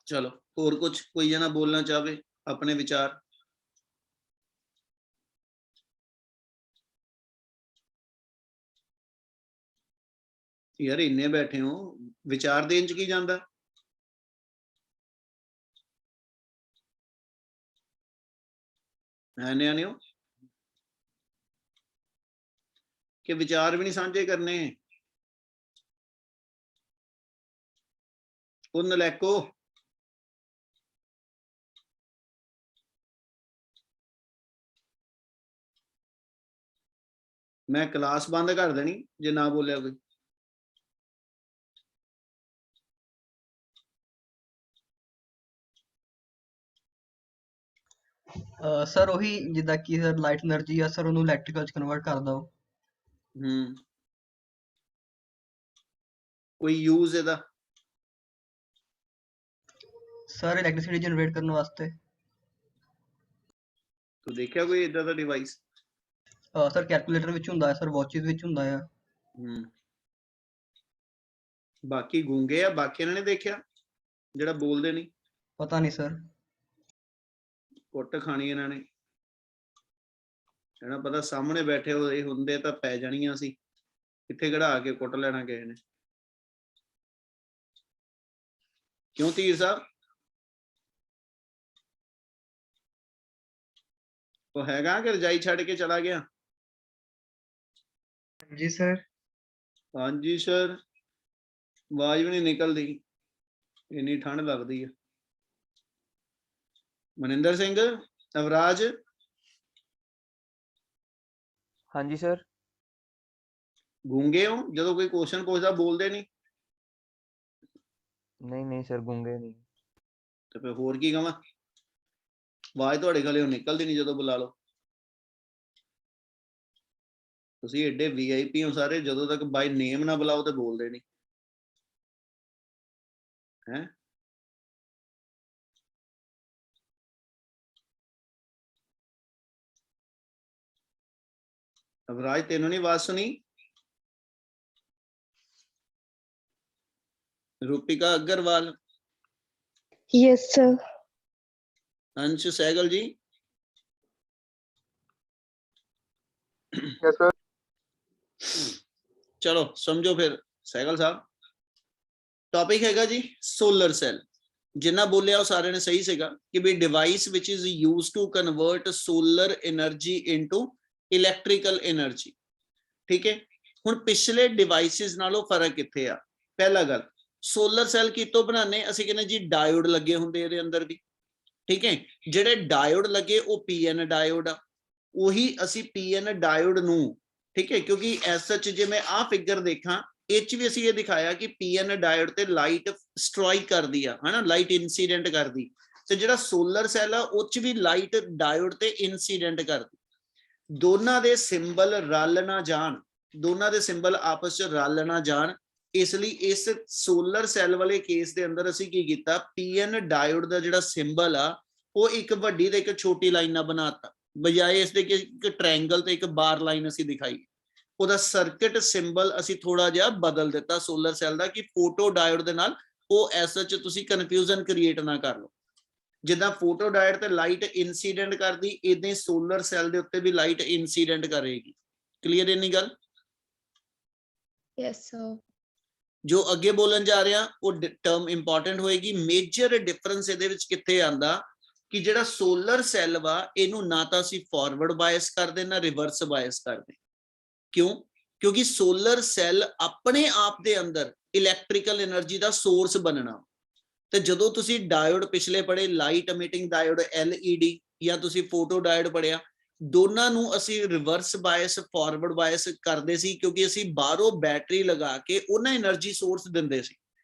ਚਲੋ ਹੋਰ ਕੁਝ ਕੋਈ ਜਣਾ ਬੋਲਣਾ ਚਾਹਵੇ ਆਪਣੇ ਵਿਚਾਰ? ਯਾਰ ਇੰਨੇ ਬੈਠੇ ਹੋ, ਵਿਚਾਰ ਦੇਣ ਚ ਕੀ ਜਾਂਦਾ? ਹੈ ਨਿਆਣਿਓ ਕਿ ਵਿਚਾਰ ਵੀ ਨਹੀਂ ਸਾਂਝੇ ਕਰਨੇ? ਉਹ ਨਲੈਕੋ ਮੈਂ ਕਲਾਸ ਬੰਦ ਕਰ ਦੇਣੀ ਜੇ ਨਾ ਬੋਲਿਆ ਕੋਈ। ਸਰ ਉਹੀ ਜਿੱਦਾਂ ਕਿ ਸਰ ਲਾਈਟ એનર્ਜੀ ਆ ਸਰ ਉਹਨੂੰ ਇਲੈਕਟ੍ਰੀਕਲ ਚ ਕਨਵਰਟ ਕਰ ਦੋ। ਕੋਈ ਯੂਜ਼ ਇਹਦਾ? ਸਰ ਇਲੈਕਟ੍ਰਿਸਿਟੀ ਜਨਰੇਟ ਕਰਨ ਵਾਸਤੇ। ਤੂੰ ਦੇਖਿਆ ਕੋਈ ਇਦਾਂ ਦਾ ਡਿਵਾਈਸ? ਸਰ ਕੈਲਕੂਲੇਟਰ ਵਿੱਚ ਹੁੰਦਾ ਹੈ ਸਰ, ਵਾਚਿਸ ਵਿੱਚ ਹੁੰਦਾ ਆ। ਬਾਕੀ ਗੂੰਗੇ ਆ, ਬਾਕੀ ਇਹਨਾਂ ਨੇ ਦੇਖਿਆ ਜਿਹੜਾ ਬੋਲਦੇ ਨਹੀਂ? ਪਤਾ ਨਹੀਂ ਸਰ। ਕੁੱਟ ਖਾਣੀ ਇਹਨਾਂ ਨੇ, ਇਹਨਾਂ ਪਤਾ ਸਾਹਮਣੇ ਬੈਠੇ ਹੋਏ ਹੁੰਦੇ ਤਾਂ ਪੈ ਜਾਣੀਆਂ ਸੀ, ਕਿੱਥੇ ਕਢਾ ਕੇ ਕੁੱਟ ਲੈਣਾ ਕਿਸੇ ਨੇ। ਕਿਉਂ ਧੀਰ ਸਾਹਿਬ? ਉਹ ਹੈਗਾ ਕਿ ਰਜਾਈ ਛੱਡ ਕੇ ਚਲਾ ਗਿਆ? ਜੀ ਸਰ। ਹਾਂਜੀ ਸਰ, ਆਵਾਜ਼ ਵੀ ਨਹੀਂ ਨਿਕਲਦੀ, ਇੰਨੀ ਠੰਡ ਲੱਗਦੀ ਹੈ। ਮਨਿੰਦਰ ਸਿੰਘ, ਅਵਰਾਜ। ਹਾਂਜੀ ਸਰ। ਗੂੰਗੇ ਹੋ? ਜਦੋਂ ਕੋਈ ਕੁਐਸਚਨ ਪੁੱਛਦਾ ਬੋਲਦੇ ਨਹੀਂ? ਨਹੀਂ ਸਰ, ਗੂੰਗੇ ਨਹੀਂ। ਤੇ ਫਿਰ ਹੋਰ ਕੀ ਕਹਾਂ? ਆਵਾਜ਼ ਤੁਹਾਡੇ ਗਲੇ ਨਿਕਲਦੀ ਨਹੀਂ ਜਦੋਂ ਬੁਲਾ ਲਓ। ਤੁਸੀਂ ਐਡੇ VIP ਹੋ ਸਾਰੇ, ਜਦੋਂ ਤੱਕ ਬਾਈ ਨੇਮ ਨਾ ਬੁਲਾਓ ਤੇ ਬੋਲਦੇ ਨਹੀਂ ਹੈ। ਅਵਰਾਜ ਤੈਨੂੰ ਨਹੀਂ ਆਵਾਜ਼ ਸੁਣੀ? रूपिका अग्रवाल। Yes, sir. अंश सहगल जी। Yes, sir. चलो समझो फिर ਸਹਿਗਲ ਸਾਹਿਬ ਟੌਪਿਕ ਹੈਗਾ ਜੀ ਸੋਲਰ ਸੈਲ। ਜਿੰਨਾ ਬੋਲਿਆ ਉਹ ਸਾਰਿਆਂ ਨੇ ਸਹੀ ਸੀਗਾ ਕਿ ਵੀ device which is used to convert solar energy into electrical energy. ਠੀਕ ਹੈ, ਹੁਣ ਪਿਛਲੇ ਡਿਵਾਈਸਿਸ ਨਾਲੋਂ ਫਰਕ ਕਿੱਥੇ ਆ? ਪਹਿਲਾ ਗੱਲ, ਸੋਲਰ ਸੈਲ ਕਿਤੋਂ ਬਣਾਉਂਦੇ? ਅਸੀਂ ਕਹਿੰਦੇ ਜੀ ਡਾਇਓਡ ਲੱਗੇ ਹੁੰਦੇ ਇਹਦੇ ਅੰਦਰ ਵੀ। ਠੀਕ ਹੈ, ਜਿਹੜੇ ਡਾਇਓਡ ਲੱਗੇ ਉਹ ਪੀਐਨ ਡਾਇਓਡ ਆ, ਉਹੀ ਅਸੀਂ ਪੀਐਨ ਡਾਇਓਡ ਨੂੰ, ਠੀਕ ਹੈ, ਕਿਉਂਕਿ ਐਸ ਸੱਚ ਜੇ ਮੈਂ ਆਹ ਫਿਗਰ ਦੇਖਾਂ ਇਹ 'ਚ ਵੀ ਅਸੀਂ ਇਹ ਦਿਖਾਇਆ ਕਿ ਪੀਐਨ ਡਾਇਓਡ ਤੇ ਲਾਈਟ ਸਟ੍ਰਾਈਕ ਕਰਦੀ ਆ, ਹਨਾ, ਲਾਈਟ ਇਨਸੀਡੈਂਟ ਕਰਦੀ, ਤੇ ਜਿਹੜਾ ਸੋਲਰ ਸੈਲ ਆ ਉਹ 'ਚ ਵੀ ਲਾਈਟ ਡਾਇਓਡ ਤੇ ਇਨਸੀਡੈਂਟ ਕਰਦੀ। ਦੋਨਾਂ ਦੇ ਸਿੰਬਲ ਰਲ ਨਾ ਜਾਣ, ਦੋਨਾਂ ਦੇ ਸਿੰਬਲ ਆਪਸ 'ਚ ਰਲ ਨਾ ਜਾਣ, ਇਸ ਲਈ ਇਸ ਸੋਲਰ ਸੈਲ ਵਾਲੇ ਕੇਸ ਦੇ ਅੰਦਰ ਅਸੀਂ ਕੀ ਕੀਤਾ, ਪੀਐਨ ਡਾਇਓਡ ਦਾ ਜਿਹੜਾ ਸਿੰਬਲ ਆ ਉਹ ਇੱਕ ਵੱਡੀ ਤੇ ਇੱਕ ਛੋਟੀ ਲਾਈਨ ਨਾਲ ਬਣਾਤਾ, ਬਜਾਏ ਇਸ ਦੇ ਕਿ ਇੱਕ ਟ੍ਰਾਇੰਗਲ ਤੇ ਇੱਕ ਬਾਰ ਲਾਈਨ ਅਸੀਂ ਦਿਖਾਈ। ਉਹਦਾ ਸਰਕਟ ਸਿੰਬਲ ਅਸੀਂ ਥੋੜਾ ਜਿਹਾ ਬਦਲ ਦਿੱਤਾ ਸੋਲਰ ਸੈਲ ਦਾ ਕਿ ਫੋਟੋ ਡਾਇਓਡ ਦੇ ਨਾਲ ਉਹ ਐਸ ਚ ਤੁਸੀਂ ਕਨਫਿਊਜ਼ਨ ਕ੍ਰੀਏਟ ਨਾ ਕਰ ਲਓ। ਜਿੱਦਾਂ ਫੋਟੋ ਡਾਇਓਡ ਤੇ ਲਾਈਟ ਇਨਸੀਡੈਂਟ ਕਰਦੀ, ਇਦਾਂ ਹੀ ਸੋਲਰ ਸੈਲ ਦੇ ਉੱਤੇ ਵੀ ਲਾਈਟ ਇਨਸੀਡੈਂਟ ਕਰੇਗੀ। ਕਲੀਅਰ ਇੰਨੀ ਗੱਲ? Yes, sir. ਜੋ ਅੱਗੇ ਬੋਲਣ ਜਾ ਰਿਹਾ ਉਹ ਟਰਮ ਇੰਪੋਰਟੈਂਟ ਹੋਏਗੀ। ਮੇਜਰ ਡਿਫਰੈਂਸ ਇਹਦੇ ਵਿੱਚ ਕਿੱਥੇ ਆਂਦਾ ਕਿ ਜਿਹੜਾ ਸੋਲਰ ਸੈਲ ਵਾ ਇਹਨੂੰ ਨਾ ਤਾਂ ਅਸੀਂ ਫਾਰਵਰਡ ਬਾਇਸ ਕਰਦੇ ਨਾ ਰਿਵਰਸ ਬਾਇਸ ਕਰਦੇ। ਕਿਉਂ? ਕਿਉਂਕਿ ਸੋਲਰ ਸੈਲ ਆਪਣੇ ਆਪ ਦੇ ਅੰਦਰ ਇਲੈਕਟ੍ਰੀਕਲ એનર્ਜੀ ਦਾ ਸੋਰਸ ਬਣਨਾ। ਤੇ ਜਦੋਂ ਤੁਸੀਂ ਡਾਇਓਡ ਪਿਛਲੇ ਪੜ੍ਹੇ, ਲਾਈਟ ਐਮਿਟਿੰਗ ਡਾਇਓਡ LED, ਜਾਂ ਤੁਸੀਂ ਫੋਟੋ ਡਾਇਓਡ ਪੜ੍ਹਿਆ, ਦੋਨਾਂ ਨੂੰ ਅਸੀਂ ਰਿਵਰਸ ਬਾਇਸ ਫਾਰਵਰਡ ਬਾਇਸ ਕਰਦੇ ਸੀ ਕਿਉਂਕਿ ਅਸੀਂ ਬਾਹਰੋਂ ਬੈਟਰੀ ਲਗਾ ਕੇ ਉਹਨਾਂ એનર્ਜੀ ਸੋਰਸ ਦਿੰਦੇ ਸੀ।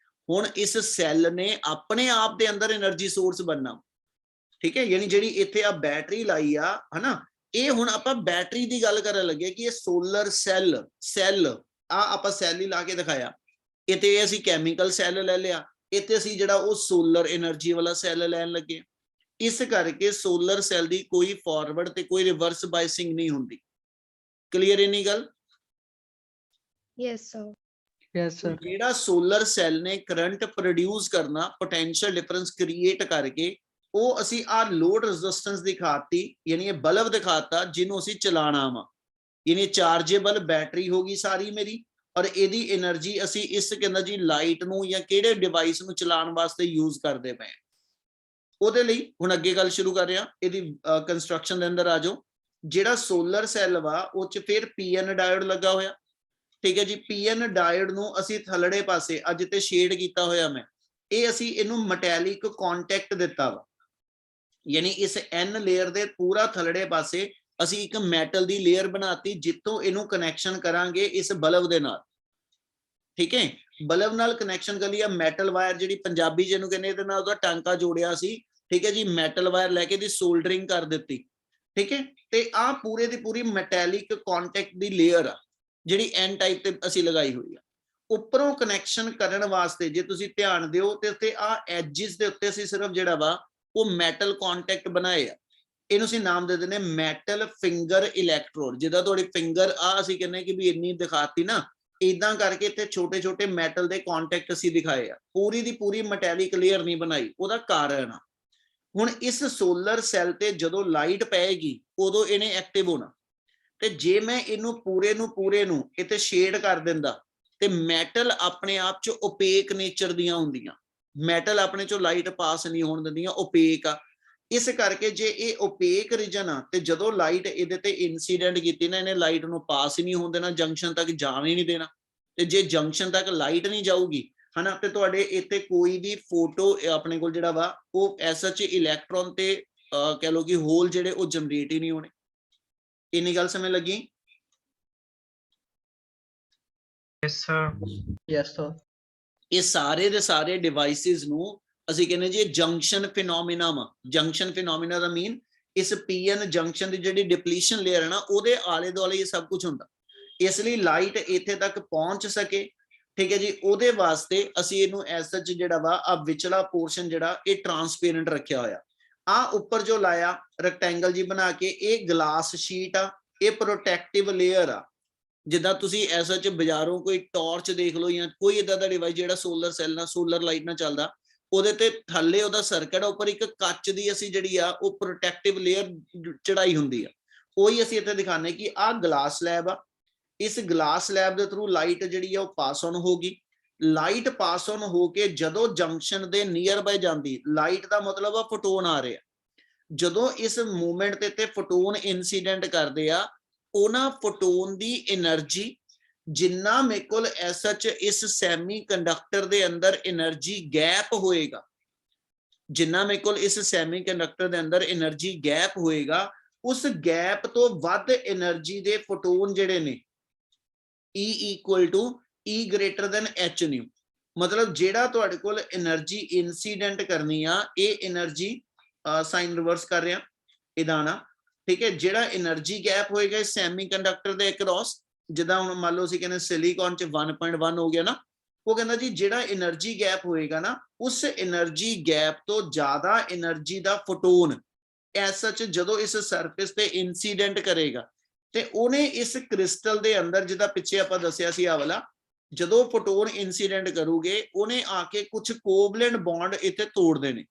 ਹੁਣ ਇਸ ਸੈੱਲ ਨੇ ਆਪਣੇ ਆਪ ਦੇ ਅੰਦਰ એનર્ਜੀ ਸੋਰਸ ਬਣਨਾ। ਠੀਕ ਹੈ, ਯਾਨੀ ਜਿਹੜੀ ਇੱਥੇ ਆ ਬੈਟਰੀ ਲਾਈ ਆ, ਹਨਾ, ਇਹ ਹੁਣ ਆਪਾਂ ਬੈਟਰੀ ਦੀ ਗੱਲ ਕਰਨ ਲੱਗੇ ਕਿ ਇਹ ਸੋਲਰ ਸੈੱਲ ਆ ਆਪਾਂ ਸੈੱਲ ਹੀ ਲਾ ਕੇ ਦਿਖਾਇਆ। ਇੱਥੇ ਅਸੀਂ ਕੈਮੀਕਲ ਸੈੱਲ ਲੈ ਲਿਆ, ਇੱਥੇ ਅਸੀਂ ਜਿਹੜਾ ਉਹ ਸੋਲਰ એનર્ਜੀ ਵਾਲਾ ਸੈੱਲ ਲੈਣ ਲੱਗੇ। ਇਸ ਕਰਕੇ ਸੋਲਰ ਸੈੱਲ ਦੀ ਕੋਈ ਫਾਰਵਰਡ ਤੇ ਕੋਈ ਰਿਵਰਸ ਬਾਇਸਿੰਗ ਨਹੀਂ ਹੁੰਦੀ। ਕਲੀਅਰ ਇੰਨੀ ਗੱਲ? Yes, sir. Yes, sir. ਜਿਹੜਾ ਸੋਲਰ ਸੈੱਲ ਨੇ ਕਰੰਟ ਪ੍ਰੋਡਿਊਸ ਕਰਨਾ, ਪੋਟੈਂਸ਼ੀਅਲ ਡਿਫਰੈਂਸ ਕ੍ਰੀਏਟ ਕਰਕੇ, ਉਹ ਅਸੀਂ ਆ ਲੋਡ ਰੈਜ਼ਿਸਟੈਂਸ ਦਿਖਾਤੀ, ਯਾਨੀ ਇਹ ਬਲਬ ਦਿਖਾਤਾ ਜਿਹਨੂੰ ਅਸੀਂ ਚਲਾਣਾ ਵਾ, ਯਾਨੀ ਚਾਰਜੇਬਲ ਬੈਟਰੀ ਹੋਗੀ ਸਾਰੀ ਮੇਰੀ, ਔਰ ਇਹਦੀ એનર્ਜੀ ਅਸੀਂ ਇਸ ਕਹਿੰਦਾ ਜੀ ਲਾਈਟ ਨੂੰ ਜਾਂ ਕਿਹੜੇ ਡਿਵਾਈਸ ਨੂੰ ਚਲਾਉਣ ਵਾਸਤੇ ਯੂਜ਼ ਕਰਦੇ ਪਏ। ਉਹਦੇ ਲਈ ਹੁਣ ਅੱਗੇ ਗੱਲ ਸ਼ੁਰੂ ਕਰ ਰਿਹਾ, ਇਹਦੀ ਕੰਸਟਰਕਸ਼ਨ ਦੇ ਅੰਦਰ ਆ ਜਾਓ। ਜਿਹੜਾ ਸੋਲਰ ਸੈੱਲ ਵਾ ਉਹ 'ਚ ਫਿਰ ਪੀਐਨ ਡਾਇਓਡ ਲੱਗਾ ਹੋਇਆ। ਠੀਕ ਹੈ ਜੀ, ਪੀਐਨ ਡਾਇਓਡ ਨੂੰ ਅਸੀਂ ਥੱਲੜੇ ਪਾਸੇ ਅੱਜ ਤੇ ਸ਼ੇਡ ਕੀਤਾ ਹੋਇਆ ਮੈਂ, ਇਹ ਅਸੀਂ ਇਹਨੂੰ ਮੈਟੈਲਿਕ ਕੰਟੈਕਟ ਦਿੱਤਾ ਵਾ, ਯਾਨੀ ਇਸ ਐਨ ਲੇਅਰ ਦੇ ਪੂਰਾ ਥੱਲੜੇ ਪਾਸੇ ਅਸੀਂ ਇੱਕ ਮੈਟਲ ਦੀ ਲੇਅਰ ਬਣਾਤੀ ਜਿੱਥੋਂ ਇਹਨੂੰ ਕਨੈਕਸ਼ਨ ਕਰਾਂਗੇ ਇਸ ਬਲਬ ਦੇ ਨਾਲ। ਠੀਕ ਹੈ, ਬਲਬ ਨਾਲ ਕਨੈਕਸ਼ਨ ਕਰ ਲਿਆ। ਮੈਟਲ ਵਾਇਰ ਜਿਹੜੀ ਪੰਜਾਬੀ ਜਿਹਨੂੰ ਕਹਿੰਦੇ, ਇਹਦੇ ਨਾਲ ਉਹਦਾ ਟਾਂਕਾ ਜੋੜਿਆ ਸੀ। ਠੀਕ ਹੈ ਜੀ, ਮੈਟਲ ਵਾਇਰ ਲੈ ਕੇ ਦੀ ਸੋਲਡਰਿੰਗ ਕਰ ਦਿੱਤੀ। ਠੀਕ ਹੈ, ਤੇ ਆ ਪੂਰੇ ਦੀ ਪੂਰੀ ਮੈਟੈਲਿਕ ਕੰਟੈਕਟ ਦੀ ਲੇਅਰ ਆ ਜਿਹੜੀ ਐਨ ਟਾਈਪ ਤੇ ਅਸੀਂ ਲਗਾਈ ਹੋਈ ਆ। ਉੱਪਰੋਂ ਕਨੈਕਸ਼ਨ ਕਰਨ ਵਾਸਤੇ ਜੇ ਤੁਸੀਂ ਧਿਆਨ ਦਿਓ ਤੇ ਉੱਤੇ ਆ ਐਜਿਸ ਦੇ ਉੱਤੇ ਅਸੀਂ ਸਿਰਫ ਜਿਹੜਾ ਵਾ ਉਹ ਮੈਟਲ ਕੰਟੈਕਟ ਬਣਾਏ ਆ। ਇਹਨੂੰ ਅਸੀਂ ਨਾਮ ਦੇ ਦਿੰਦੇ ਮੈਟਲ ਫਿੰਗਰ ਇਲੈਕਟ੍ਰੋਡ। ਜਿੱਦਾਂ ਤੁਹਾਡੀ ਫਿੰਗਰ ਆ ਅਸੀਂ ਕਹਿੰਦੇ ਕਿ ਵੀ ਇੰਨੀ ਦਿਖਾਤੀ ਨਾ, ਇਦਾਂ ਕਰਕੇ ਇੱਥੇ ਛੋਟੇ ਛੋਟੇ ਮੈਟਲ ਦੇ ਕੰਟੈਕਟ ਅਸੀਂ ਦਿਖਾਏ ਆ। ਪੂਰੀ ਦੀ ਪੂਰੀ ਮੈਟੈਲਿਕ ਲੇਅਰ ਨਹੀਂ ਬਣਾਈ। ਉਹਦਾ ਕਾਰਨ ਆ ਹੁਣ ਇਸ ਸੋਲਰ ਸੈੱਲ ਤੇ ਜਦੋਂ ਲਾਈਟ ਪਏਗੀ ਉਦੋਂ ਇਹਨੇ ਐਕਟਿਵ ਹੋਣਾ। ਤੇ ਜੇ ਮੈਂ ਇਹਨੂੰ ਪੂਰੇ ਨੂੰ ਇੱਥੇ ਸ਼ੇਡ ਕਰ ਦਿੰਦਾ ਤੇ ਮੈਟਲ ਆਪਣੇ ਆਪ ਚ ਓਪੇਕ ਨੇਚਰ ਦੀਆਂ ਹੁੰਦੀਆਂ। ਮੈਟਲ ਆਪਣੇ ਚੋਂ ਲਾਈਟ ਪਾਸ ਨਹੀਂ ਹੋਣ ਦਿੰਦੀਆਂ, ਓਪੇਕ ਆ। ਇਸ ਕਰਕੇ ਜੇ ਇਹ ਓਪੇਕ ਰੀਜਨ ਆ ਤੇ ਜਦੋਂ ਲਾਈਟ ਇਹਦੇ ਤੇ ਇਨਸੀਡੈਂਟ ਕੀਤੀ ਨਾ, ਇਹਨੇ ਲਾਈਟ ਨੂੰ ਪਾਸ ਹੀ ਨਹੀਂ ਹੋਣ ਦੇਣਾ, ਜੰਕਸ਼ਨ ਤੱਕ ਜਾਣ ਹੀ ਨਹੀਂ ਦੇਣਾ। ਤੇ ਜੇ ਜੰਕਸ਼ਨ ਤੱਕ ਲਾਈਟ ਨਹੀਂ ਜਾਊਗੀ, ਹਨਾ, ਤੇ ਤੁਹਾਡੇ ਇੱਥੇ ਕੋਈ ਵੀ ਫੋਟੋ ਆਪਣੇ ਕੋਲ ਜਿਹੜਾ ਵਾ ਉਹ ਐਸ ਐਚ ਇਲੈਕਟ੍ਰੋਨ ਤੇ ਕਹਿ ਲਓ ਕਿ ਹੋਲ ਜਿਹੜੇ ਉਹ ਜਨਰੇਟ ਹੀ ਨਹੀਂ ਹੋਣੇ। ਇੰਨੀ ਗੱਲ ਸਮਝ ਲੱਗੀ? Yes, sir. Yes, sir. ਇਹ ਸਾਰੇ ਦੇ ਸਾਰੇ ਡਿਵਾਈਸਿਸ ਨੂੰ ਅਸੀਂ ਕਹਿੰਦੇ ਜੀ ਜੰਕਸ਼ਨ ਫਿਨੋਮੀਨਾ ਵਾ। ਜੰਕਸ਼ਨ ਫਿਨੋਮੀਨਾ ਦਾ ਮੀਨ ਇਸ ਪੀਐਨ ਜੰਕਸ਼ਨ ਦੀ ਜਿਹੜੀ ਡਿਪਲੀਸ਼ਨ ਲੇਅਰ ਹੈ ਨਾ, ਉਹਦੇ ਆਲੇ ਦੁਆਲੇ ਇਹ ਸਭ ਕੁਝ ਹੁੰਦਾ। ਇਸ ਲਈ ਲਾਈਟ ਇੱਥੇ ਤੱਕ ਪਹੁੰਚ ਸਕੇ, ਠੀਕ ਹੈ ਜੀ, ਉਹਦੇ ਵਾਸਤੇ ਅਸੀਂ ਇਹਨੂੰ ਐਸ ਸੱਚ ਜਿਹੜਾ ਵਾ ਆ ਵਿਚਲਾ ਪੋਰਸ਼ਨ ਜਿਹੜਾ ਇਹ ਟਰਾਂਸਪੇਰੈਂਟ ਰੱਖਿਆ ਹੋਇਆ। ਆ ਉੱਪਰ ਜੋ ਲਾਇਆ ਰੈਕਟੈਂਗਲ ਜੀ ਬਣਾ ਕੇ, ਇਹ ਗਲਾਸ ਸ਼ੀਟ ਆ, ਇਹ ਪ੍ਰੋਟੈਕਟਿਵ ਲੇਅਰ ਆ। ਜਿੱਦਾਂ ਤੁਸੀਂ ਐਸ ਸੱਚ ਬਾਜ਼ਾਰੋਂ ਕੋਈ ਟਾਰਚ ਦੇਖ ਲਓ ਜਾਂ ਕੋਈ ਇਦਾਂ ਦਾ ਡਿਵਾਈਸ ਜਿਹੜਾ ਸੋਲਰ ਸੈੱਲ ਨਾਲ ਸੋਲਰ ਲਾਈਟ ਨਾਲ ਚੱਲਦਾ, ਉਹਦੇ ਤੇ ਥੱਲੇ ਉਹਦਾ ਸਰਕਟ ਉੱਪਰ ਇੱਕ ਕੱਚ ਦੀ ਅਸੀਂ ਜਿਹੜੀ ਆ ਉਹ ਪ੍ਰੋਟੈਕਟਿਵ ਲੇਅਰ ਚੜਾਈ ਹੁੰਦੀ ਆ। ਉਹੀ ਅਸੀਂ ਇੱਥੇ ਦਿਖਾਣੇ ਕਿ ਆਹ ਗਲਾਸ ਸਲੈਬ ਆ, इस ग्लास लैब के थ्रू लाइट जिहड़ी है पास ऑन होगी। लाइट पास ऑन होके जदों जंक्शन के नीयर बाय जाती, लाइट का मतलब आ फोटोन आ रहे, जदों इस मूवमेंट ते फोटोन इंसीडेंट करते आ, उन्हां फोटोन की एनर्जी जिन्ना मेरे को एसच इस सैमी कंडक्टर के अंदर एनर्जी गैप होएगा, जिन्ना मेरे को इस सैमी कंडक्टर के अंदर एनर्जी गैप होएगा, उस गैप तो वध एनर्जी के फोटोन जिहड़े ने E equal to E greater than H nu, मतलब जेड़ा तुहाडे कोल एनर्जी इंसीडेंट करनी आ, ये एनर्जी साइन रिवर्स कर रहा इदा ना, ठीक है। जेड़ा एनर्जी गैप होएगा इस सैमी कंडक्टर के अक्रॉस, जिदा हुण मान लो असीं कहने सिलिकॉन च 1.1 हो गया ना, वो कहना जी जेड़ा एनर्जी गैप होएगा ना, उस एनर्जी गैप तो ज्यादा एनर्जी का फोटोन ऐसा जदों इस सरफेस पे इंसीडेंट करेगा ते उन्हें इस क्रिस्टल दे अंदर, जिदा पिछे आपां दस्सिया सी आ वाला, जदों फोटोन इंसीडेंट करूगे उन्हें आके कुछ कोवलेंट बॉन्ड इत्थे तोड़ देने,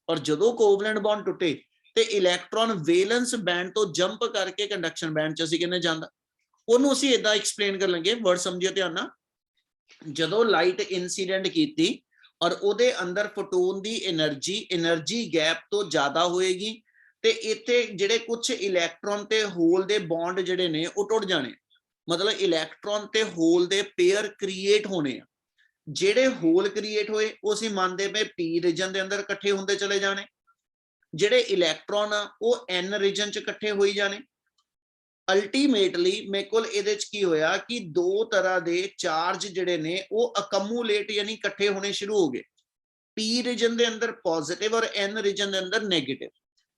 और जदों कोवलेंट बॉन्ड टुटे ते इलैक्ट्रॉन वेलेंस बैंड तो जंप करके कंडक्शन बैंड च असीं कहने जांदा। ਉਹਨੂੰ ਅਸੀਂ ਇਦਾਂ ਐਕਸਪਲੇਨ ਕਰ ਲਾਂਗੇ, ਵਰਡ ਸਮਝਿਓ ਧਿਆਨ ਨਾਲ। ਜਦੋਂ ਲਾਈਟ ਇਨਸੀਡੈਂਟ ਕੀਤੀ ਔਰ ਉਹਦੇ ਅੰਦਰ ਫੋਟੋਨ ਦੀ એનર્ਜੀ ਗੈਪ ਤੋਂ ਜ਼ਿਆਦਾ ਹੋਏਗੀ, ਤੇ ਇੱਥੇ ਜਿਹੜੇ ਕੁਝ ਇਲੈਕਟ੍ਰੋਨ ਤੇ ਹੋਲ ਦੇ ਬੌਂਡ ਜਿਹੜੇ ਨੇ ਉਹ ਟੁੱਟ ਜਾਣੇ, ਮਤਲਬ ਇਲੈਕਟ੍ਰੋਨ ਤੇ ਹੋਲ ਦੇ ਪੇਅਰ ਕ੍ਰੀਏਟ ਹੋਣੇ ਆ। ਜਿਹੜੇ ਹੋਲ ਕ੍ਰੀਏਟ ਹੋਏ ਉਹ ਅਸੀਂ ਮੰਨਦੇ ਪਏ ਪੀ ਰੀਜਨ ਦੇ ਅੰਦਰ ਇਕੱਠੇ ਹੁੰਦੇ ਚਲੇ ਜਾਣੇ, ਜਿਹੜੇ ਇਲੈਕਟ੍ਰੋਨ ਆ ਉਹ ਐਨ ਰੀਜਨ ਚ ਇਕੱਠੇ ਹੋਈ ਜਾਣੇ। ਅਲਟੀਮੇਟਲੀ ਮੇਰੇ ਕੋਲ ਇਹਦੇ ਚ ਕੀ ਹੋਇਆ ਕਿ ਦੋ ਤਰ੍ਹਾਂ ਦੇ ਚਾਰਜ ਜਿਹੜੇ ਨੇ ਉਹ ਅਕਮੂਲੇਟ ਯਾਨੀ ਇਕੱਠੇ ਹੋਣੇ ਸ਼ੁਰੂ ਹੋ ਗਏ, ਪੀ ਰੀਜਨ ਦੇ ਅੰਦਰ ਪੋਜ਼ਿਟਿਵ ਔਰ ਐਨ ਰੀਜਨ ਦੇ ਅੰਦਰ ਨੈਗੇਟਿਵ।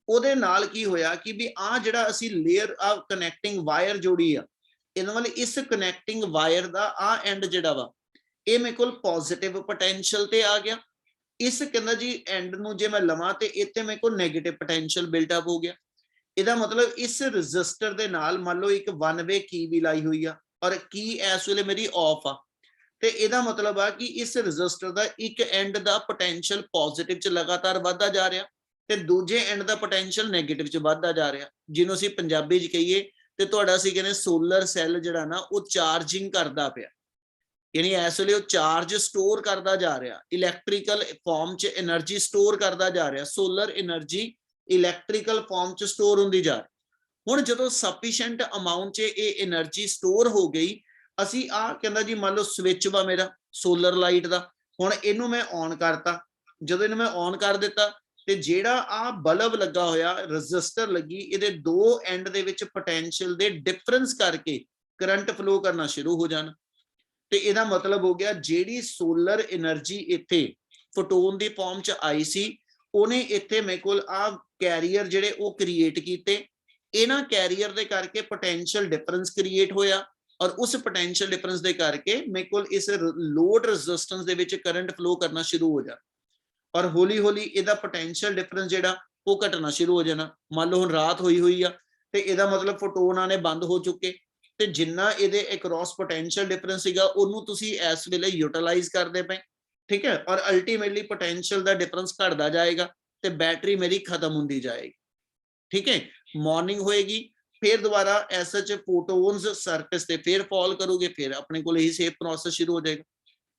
ਉਹਦੇ ਨਾਲ ਕੀ ਹੋਇਆ ਕਿ ਵੀ ਆ ਜਿਹੜਾ ਅਸੀਂ ਲੇਅਰ ਆ ਕਨੈਕਟਿੰਗ ਵਾਇਰ ਜੋੜੀ ਆ, ਇਹਨਾਂ ਵਾਲੇ ਇਸ ਕਨੈਕਟਿੰਗ ਵਾਇਰ ਦਾ ਆ ਐਂਡ ਜਿਹੜਾ ਵਾ ਇਹ ਮੇਰੇ ਕੋਲ ਪੋਜ਼ਿਟਿਵ ਪੋਟੈਂਸ਼ੀਅਲ ਤੇ ਆ ਗਿਆ। ਇਸ ਕਹਿੰਦਾ ਜੀ ਐਂਡ ਨੂੰ ਜੇ ਮੈਂ ਲਵਾਂ ਤੇ ਇੱਥੇ ਮੇਰੇ ਕੋਲ ਨੈਗੇਟਿਵ ਪੋਟੈਂਸ਼ੀਅਲ ਬਿਲਟ ਅਪ ਹੋ ਗਿਆ। ਇਹਦਾ ਮਤਲਬ ਇਸ ਰਜਿਸਟਰ ਦੇ ਨਾਲ ਮੰਨ ਲਓ ਇੱਕ ਵਨ ਵੇ ਕੀ ਵੀ ਲਾਈ ਹੋਈ ਆ ਔਰ ਕੀ ਇਸ ਵੇਲੇ ਮੇਰੀ ਆਫ ਆ, ਤੇ ਇਹਦਾ ਮਤਲਬ ਆ ਕਿ ਇਸ ਰਜਿਸਟਰ ਦਾ ਇੱਕ ਐਂਡ ਦਾ ਪੋਟੈਂਸ਼ੀਅਲ ਪੋਜ਼ਿਟਿਵ ਚ ਲਗਾਤਾਰ ਵੱਧਦਾ ਜਾ ਰਿਹਾ ਤੇ ਦੂਜੇ ਐਂਡ ਦਾ ਪੋਟੈਂਸ਼ੀਅਲ ਨੈਗੇਟਿਵ ਚ ਵੱਧਦਾ ਜਾ ਰਿਹਾ, ਜਿਹਨੂੰ ਅਸੀਂ ਪੰਜਾਬੀ ਚ ਕਹੀਏ ਤੇ ਤੁਹਾਡਾ ਅਸੀਂ ਕਹਿੰਦੇ ਸੋਲਰ ਸੈੱਲ ਜਿਹੜਾ ਨਾ ਉਹ ਚਾਰਜਿੰਗ ਕਰਦਾ ਪਿਆ, ਯਾਨੀ ਇਸ ਵੇਲੇ ਉਹ ਚਾਰਜ ਸਟੋਰ ਕਰਦਾ ਜਾ ਰਿਹਾ, ਇਲੈਕਟ੍ਰੀਕਲ ਫਾਰਮ ਚ એનર્ਜੀ ਸਟੋਰ ਕਰਦਾ ਜਾ ਰਿਹਾ, ਸੋਲਰ એનર્ਜੀ ਇਲੈਕਟ੍ਰੀਕਲ ਫਾਰਮ ਚ ਸਟੋਰ ਹੁੰਦੀ ਜਾ ਰਹੀ। ਹੁਣ ਜਦੋਂ ਸਫੀਸ਼ੀਐਂਟ ਅਮਾਉਂਟ ਚ ਇਹ એનર્ਜੀ ਸਟੋਰ ਹੋ ਗਈ, ਅਸੀਂ ਆ ਕਹਿੰਦਾ ਜੀ ਮੰਨ ਲਓ ਸਵਿਚ ਵਾ ਮੇਰਾ ਸੋਲਰ ਲਾਈਟ ਦਾ, ਹੁਣ ਇਹਨੂੰ ਮੈਂ ਔਨ ਕਰਤਾ। ਜਦੋਂ ਇਹਨੂੰ ਮੈਂ ਔਨ ਕਰ ਦਿੱਤਾ ਤੇ ਜਿਹੜਾ ਆ ਬਲਬ ਲੱਗਾ ਹੋਇਆ ਰਜਿਸਟਰ ਲੱਗੀ, ਇਹਦੇ ਦੋ ਐਂਡ ਦੇ ਵਿੱਚ ਪੋਟੈਂਸ਼ੀਅਲ ਦੇ ਡਿਫਰੈਂਸ ਕਰਕੇ ਕਰੰਟ ਫਲੋ ਕਰਨਾ ਸ਼ੁਰੂ ਹੋ ਜਾਣਾ। ਤੇ ਇਹਦਾ ਮਤਲਬ ਹੋ ਗਿਆ ਜਿਹੜੀ ਸੋਲਰ એનર્ਜੀ ਇੱਥੇ ਫੋਟੋਨ ਦੀ ਫਾਰਮ ਚ ਆਈ ਸੀ, ਉਹਨੇ ਇੱਥੇ ਮੇਰੇ ਕੋਲ ਆ ਕੈਰੀਅਰ ਜਿਹੜੇ ਉਹ ਕ੍ਰੀਏਟ ਕੀਤੇ, ਇਹਨਾਂ ਕੈਰੀਅਰ ਦੇ ਕਰਕੇ ਪੋਟੈਂਸ਼ੀਅਲ ਡਿਫਰੈਂਸ ਕ੍ਰੀਏਟ ਹੋਇਆ ਔਰ ਉਸ ਪੋਟੈਂਸ਼ੀਅਲ ਡਿਫਰੈਂਸ ਦੇ ਕਰਕੇ ਮੇਰੇ ਕੋਲ ਇਸ ਲੋਡ ਰੈਜ਼ਿਸਟੈਂਸ ਦੇ ਵਿੱਚ ਕਰੰਟ ਫਲੋ ਕਰਨਾ ਸ਼ੁਰੂ ਹੋ ਜਾਣਾ ਔਰ ਹੌਲੀ ਹੌਲੀ ਇਹਦਾ ਪੋਟੈਂਸ਼ੀਅਲ ਡਿਫਰੈਂਸ ਜਿਹੜਾ ਉਹ ਘਟਣਾ ਸ਼ੁਰੂ ਹੋ ਜਾਣਾ। ਮੰਨ ਲਓ ਹੁਣ ਰਾਤ ਹੋਈ ਹੋਈ ਆ ਤੇ ਇਹਦਾ ਮਤਲਬ ਫੋਟੋਨ ਆਣੇ ਬੰਦ ਹੋ ਚੁੱਕੇ, ਤੇ ਜਿੰਨਾ ਇਹਦੇ ਅਕ੍ਰੋਸ ਪੋਟੈਂਸ਼ੀਅਲ ਡਿਫਰੈਂਸ ਸੀਗਾ ਉਹਨੂੰ ਤੁਸੀਂ ਇਸ ਵੇਲੇ ਯੂਟਿਲਾਈਜ਼ ਕਰਦੇ ਪਏ, ਠੀਕ ਹੈ। ਔਰ ਅਲਟੀਮੇਟਲੀ ਪੋਟੈਂਸ਼ੀਅਲ ਦਾ ਡਿਫਰੈਂਸ ਘਟਦਾ ਜਾਏਗਾ ਤੇ ਬੈਟਰੀ ਮੇਰੀ ਖਤਮ ਹੁੰਦੀ ਜਾਏਗੀ, ਠੀਕ ਹੈ। ਮਾਰਨਿੰਗ ਹੋਏਗੀ, ਫਿਰ ਦੁਬਾਰਾ ਐਸਐਚ ਫੋਟੋਨਸ ਸਰਫੇਸ ਤੇ ਫਿਰ ਫਾਲ ਕਰੋਗੇ, ਫਿਰ ਆਪਣੇ ਕੋਲ ਇਹੀ ਸੇਮ ਪ੍ਰੋਸੈਸ ਸ਼ੁਰੂ ਹੋ ਜਾਏਗਾ।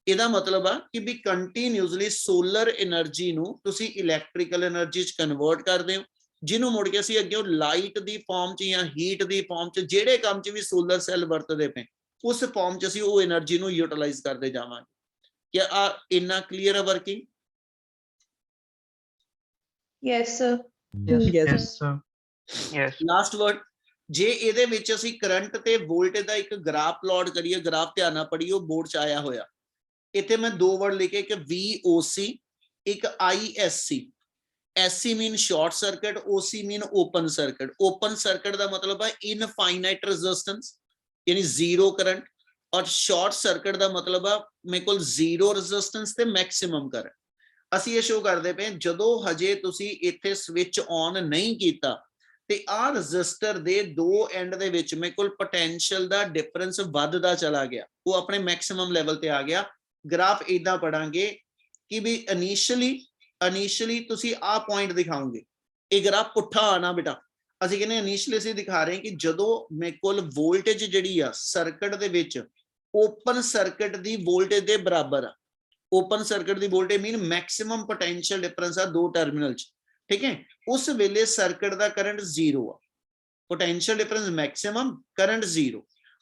ਇਹਦਾ ਮਤਲਬ ਆ ਕਿ ਵੀ ਕੰਟੀਨਿਊਸਲੀ ਸੋਲਰ એનર્ਜੀ ਨੂੰ ਤੁਸੀਂ ਇਲੈਕਟ੍ਰੀਕਲ એનર્ਜੀ ਚ ਕਨਵਰਟ ਕਰਦੇ ਹੋ, ਜਿਹਨੂੰ ਮੁੜ ਕੇ ਅਸੀਂ ਅੱਗੇ ਲਾਈਟ ਦੀ ਫਾਰਮ ਚ ਜਾਂ ਹੀਟ ਦੀ ਫਾਰਮ ਚ ਜਿਹੜੇ ਕੰਮ ਚ ਵੀ ਸੋਲਰ ਸੈੱਲ ਵਰਤਦੇ ਪਏ ਉਸ ਫਾਰਮ ਚ ਅਸੀਂ ਉਹ એનર્ਜੀ ਨੂੰ ਯੂਟਿਲਾਈਜ਼ ਕਰਦੇ ਜਾਵਾਂਗੇ। क्या इन्ना क्लियर है working? Yes, sir. Yes, sir. Yes. Last word, जे ਇਹਦੇ ਵਿੱਚ ਅਸੀਂ ਕਰੰਟ ਤੇ ਵੋਲਟੇਜ ਦਾ ਇੱਕ ਗ੍ਰਾਫ ਪਲਾਟ ਕਰੀਏ, ਗ੍ਰਾਫ ਧਿਆਨ ਨਾਲ ਪੜਿਓ, ਬੋਰਡ 'ਚ ਆਇਆ ਹੋਇਆ। ਇੱਥੇ ਮੈਂ ਦੋ ਵਰਡ ਲਿਖੇ, ਇੱਕ VOC, ਇੱਕ ISC। SC ਮੀਨ ਸ਼ਾਰਟ ਸਰਕਟ, OC ਮੀਨ ਓਪਨ ਸਰਕਟ। ਓਪਨ ਸਰਕਟ ਦਾ ਮਤਲਬ ਹੈ ਇਨਫਾਈਨਾਈਟ ਰੈਜ਼ਿਸਟੈਂਸ ਯਾਨੀ ਜ਼ੀਰੋ ਕਰੰਟ, ਔਰ ਸ਼ਾਰਟ ਸਰਕਟ ਦਾ ਮਤਲਬ ਆ ਮੇਰੇ ਕੋਲ ਜ਼ੀਰੋ ਰੈਜ਼ਿਸਟੈਂਸ ਤੇ ਮੈਕਸਿਮਮ ਕਰੰਟ। ਅਸੀਂ ਇਹ ਸ਼ੋ ਕਰਦੇ ਪਏ ਜਦੋਂ ਹਜੇ ਤੁਸੀਂ ਇੱਥੇ ਸਵਿਚ ਔਨ ਨਹੀਂ ਕੀਤਾ ਤੇ ਆ ਰੈਜ਼ਿਸਟਰ ਦੇ ਦੋ ਐਂਡ ਦੇ ਵਿੱਚ ਮੇਰੇ ਕੋਲ ਪੋਟੈਂਸ਼ੀਅਲ ਦਾ ਡਿਫਰੈਂਸ ਵੱਧਦਾ ਚਲਾ ਗਿਆ, ਉਹ ਆਪਣੇ ਮੈਕਸਿਮਮ ਲੈਵਲ ਤੇ ਆ ਗਿਆ। ਗ੍ਰਾਫ ਇਦਾਂ ਪੜਾਂਗੇ ਕਿ ਵੀ ਇਨੀਸ਼ੀਅਲੀ ਤੁਸੀਂ ਆ ਪੁਆਇੰਟ ਦਿਖਾਓਗੇ, ਇਹ ਗ੍ਰਾਫ ਪੁੱਠਾ ਆਣਾ ਬੇਟਾ, ਅਸੀਂ ਕਹਿੰਦੇ ਇਨੀਸ਼ੀਅਲੀ ਅਸੀਂ ਦਿਖਾ ਰਹੇ ਹਾਂ ਕਿ ਜਦੋਂ ਮੇਰੇ ਕੋਲ ਵੋਲਟੇਜ ਜਿਹੜੀ ਆ ਸਰਕਟ ਦੇ ਵਿੱਚ ਓਪਨ ਸਰਕਟ ਦੀ ਵੋਲਟੇਜ ਦੇ ਬਰਾਬਰ ਆ, ਓਪਨ ਸਰਕਟ ਦੀ ਵੋਲਟੇਜ ਮੀਨ ਮੈਕਸਿਮਮ ਪੋਟੈਂਸ਼ੀਅਲ ਡਿਫਰੈਂਸ ਆ ਦੋ ਟਰਮੀਨਲ 'ਚ, ਠੀਕ ਹੈ, ਉਸ ਵੇਲੇ ਸਰਕਟ ਦਾ ਕਰੰਟ 0 ਆ, ਪੋਟੈਂਸ਼ੀਅਲ ਡਿਫਰੈਂਸ ਮੈਕਸਿਮਮ, ਕਰੰਟ 0।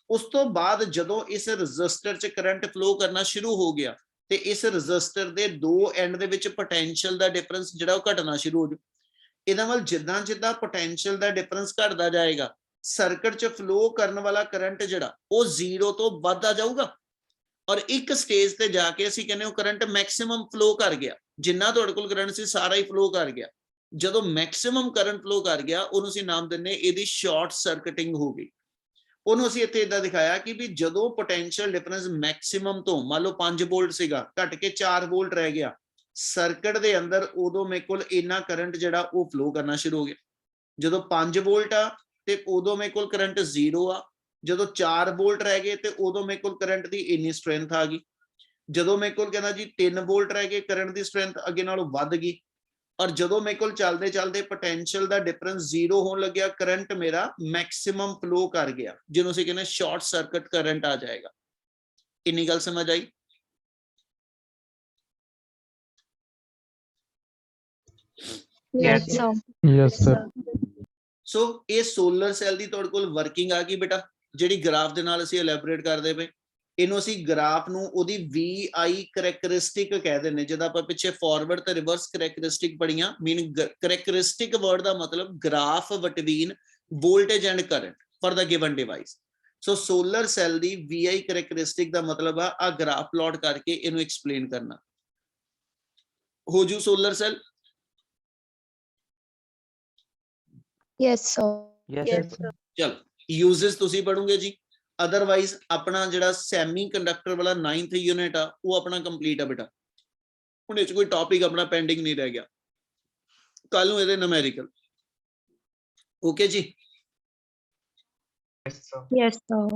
ਉਸ ਤੋਂ ਬਾਅਦ ਜਦੋਂ ਇਸ ਰੈਜ਼ਿਸਟਰ 'ਚ ਕਰੰਟ ਫਲੋ ਕਰਨਾ ਸ਼ੁਰੂ ਹੋ ਗਿਆ ਤੇ ਇਸ ਰੈਜ਼ਿਸਟਰ ਦੇ ਦੋ ਐਂਡ ਦੇ ਵਿੱਚ ਪੋਟੈਂਸ਼ੀਅਲ ਦਾ ਡਿਫਰੈਂਸ ਜਿਹੜਾ ਉਹ ਘਟਣਾ ਸ਼ੁਰੂ ਹੋ ਜਾਊ। ਇਹਦਾ ਮਤਲਬ ਜਿੱਦਾਂ ਜਿੱਦਾਂ ਪੋਟੈਂਸ਼ੀਅਲ ਦਾ ਡਿਫਰੈਂਸ ਘਟਦਾ ਜਾਏਗਾ ਸਰਕਟ 'ਚ ਫਲੋ ਕਰਨ ਵਾਲਾ ਕਰੰਟ ਜਿਹੜਾ ਉਹ 0 ਤੋਂ ਵੱਧਦਾ ਜਾਊਗਾ, ਔਰ ਇੱਕ ਸਟੇਜ ਤੇ ਜਾ ਕੇ ਅਸੀਂ ਕਹਿੰਦੇ ਉਹ ਕਰੰਟ ਮੈਕਸਿਮਮ ਫਲੋ ਕਰ ਗਿਆ, ਜਿੰਨਾ ਤੁਹਾਡੇ ਕੋਲ ਕਰੰਟ ਸੀ ਸਾਰਾ ਹੀ ਫਲੋ ਕਰ ਗਿਆ। ਜਦੋਂ ਮੈਕਸਿਮਮ ਕਰੰਟ ਫਲੋ ਕਰ ਗਿਆ ਉਹਨੂੰ ਅਸੀਂ ਨਾਮ ਦਿੰਨੇ ਇਹਦੀ ਸ਼ਾਰਟ ਸਰਕਟਿੰਗ ਹੋ ਗਈ। ਉਹਨੂੰ ਅਸੀਂ ਇੱਥੇ ਇਦਾਂ ਦਿਖਾਇਆ ਕਿ ਵੀ ਜਦੋਂ ਪੋਟੈਂਸ਼ੀਅਲ ਡਿਫਰੈਂਸ ਮੈਕਸਿਮਮ ਤੋਂ ਮੰਨ ਲਓ 5 ਵੋਲਟ ਸੀਗਾ ਘਟ ਕੇ 4 ਵੋਲਟ ਰਹਿ ਗਿਆ ਸਰਕਟ ਦੇ ਅੰਦਰ, ਉਦੋਂ ਮੇਰੇ ਕੋਲ ਇੰਨਾ ਕਰੰਟ ਜਿਹੜਾ ਉਹ ਫਲੋ ਕਰਨਾ ਸ਼ੁਰੂ ਹੋ ਗਿਆ। ਜਦੋਂ 5 ਵੋਲਟ ਆ ਤੇ ਉਦੋਂ ਮੇਰੇ ਕੋਲ ਕਰੰਟ 0 ਆ, ਜਦੋਂ 4 ਵੋਲਟ ਰਹਿ ਗਏ ਤੇ ਉਦੋਂ ਮੇਰੇ ਕੋਲ ਕਰੰਟ ਦੀ ਇੰਨੀ ਸਟਰੈਂਥ ਆ ਗਈ, ਜਦੋਂ ਮੇਰੇ ਕੋਲ ਕਹਿੰਦਾ ਜੀ 3 ਵੋਲਟ ਰਹਿ ਗਏ ਕਰੰਟ ਦੀ ਸਟਰੈਂਥ ਅੱਗੇ ਨਾਲੋਂ ਵੱਧ ਗਈ, ਔਰ ਜਦੋਂ ਮੇਰੇ ਕੋਲ ਚੱਲਦੇ ਚੱਲਦੇ ਪੋਟੈਂਸ਼ੀਅਲ ਦਾ ਡਿਫਰੈਂਸ 0 ਹੋਣ ਲੱਗਿਆ ਕਰੰਟ ਮੇਰਾ ਮੈਕਸਿਮਮ ਫਲੋ ਕਰ ਗਿਆ, ਜਿਹਨੂੰ ਅਸੀਂ ਕਹਿੰਦੇ ਸ਼ਾਰਟ ਸਰਕਟ ਕਰੰਟ ਆ ਜਾਏਗਾ। ਇੰਨੀ ਗੱਲ ਸਮਝ ਆਈ? Yes, sir. Yes, sir. ਸੋ ਇਹ ਸੋਲਰ ਸੈੱਲ ਦੀ ਤੁਹਾਡੇ ਕੋਲ ਵਰਕਿੰਗ ਆ ਗਈ ਬੇਟਾ, ਜਿਹੜੀ ਗ੍ਰਾਫ ਦੇ ਨਾਲ ਅਸੀਂ ਐਲੈਬੋਰੇਟ ਕਰਦੇ ਪਏ। ਇਹਨੂੰ ਅਸੀਂ ਗ੍ਰਾਫ ਨੂੰ ਉਹਦੀ VI ਕਰੈਕਟਰਿਸਟਿਕ ਕਹਿ ਦਿੰਦੇ, ਜਦੋਂ ਆਪਾਂ ਪਿੱਛੇ ਫਾਰਵਰਡ ਤੇ ਰਿਵਰਸ ਕਰੈਕਟਰਿਸਟਿਕ ਪੜੀਆਂ, ਮੀਨ ਕਰੈਕਟਰਿਸਟਿਕ ਵਰਡ ਦਾ ਮਤਲਬ graph between voltage and current for the given device. So solar cell the VI ਕਰੈਕਟਰਿਸਟਿਕ ਦਾ ਮਤਲਬ ਆ ਗ੍ਰਾਫ ਪਲਾਟ ਕਰਕੇ ਇਹਨੂੰ ਐਕਸਪਲੇਨ ਕਰਨਾ। ਹੋ ਜੂ solar cell? Yes, sir. Yes, sir. ਚਲ ਯੂਜ਼ਸ ਤੁਸੀਂ ਪੜੋਗੇ ਜੀ, ਅਦਰਵਾਈਜ਼ ਆਪਣਾ ਜਿਹੜਾ ਸੈਮੀ ਕੰਡਕਟਰ ਵਾਲਾ 9th ਯੂਨਿਟ ਆ ਉਹ ਆਪਣਾ ਕੰਪਲੀਟ ਆ ਬੇਟਾ। ਹੁਣ ਇਹ 'ਚ ਕੋਈ ਟੌਪਿਕ ਆਪਣਾ ਪੈਂਡਿੰਗ ਨਹੀਂ ਰਹਿ ਗਿਆ, ਕੱਲ ਨੂੰ ਇਹਦੇ ਨੂਮੈਰੀਕਲ। ਓਕੇ ਜੀ। Yes, sir.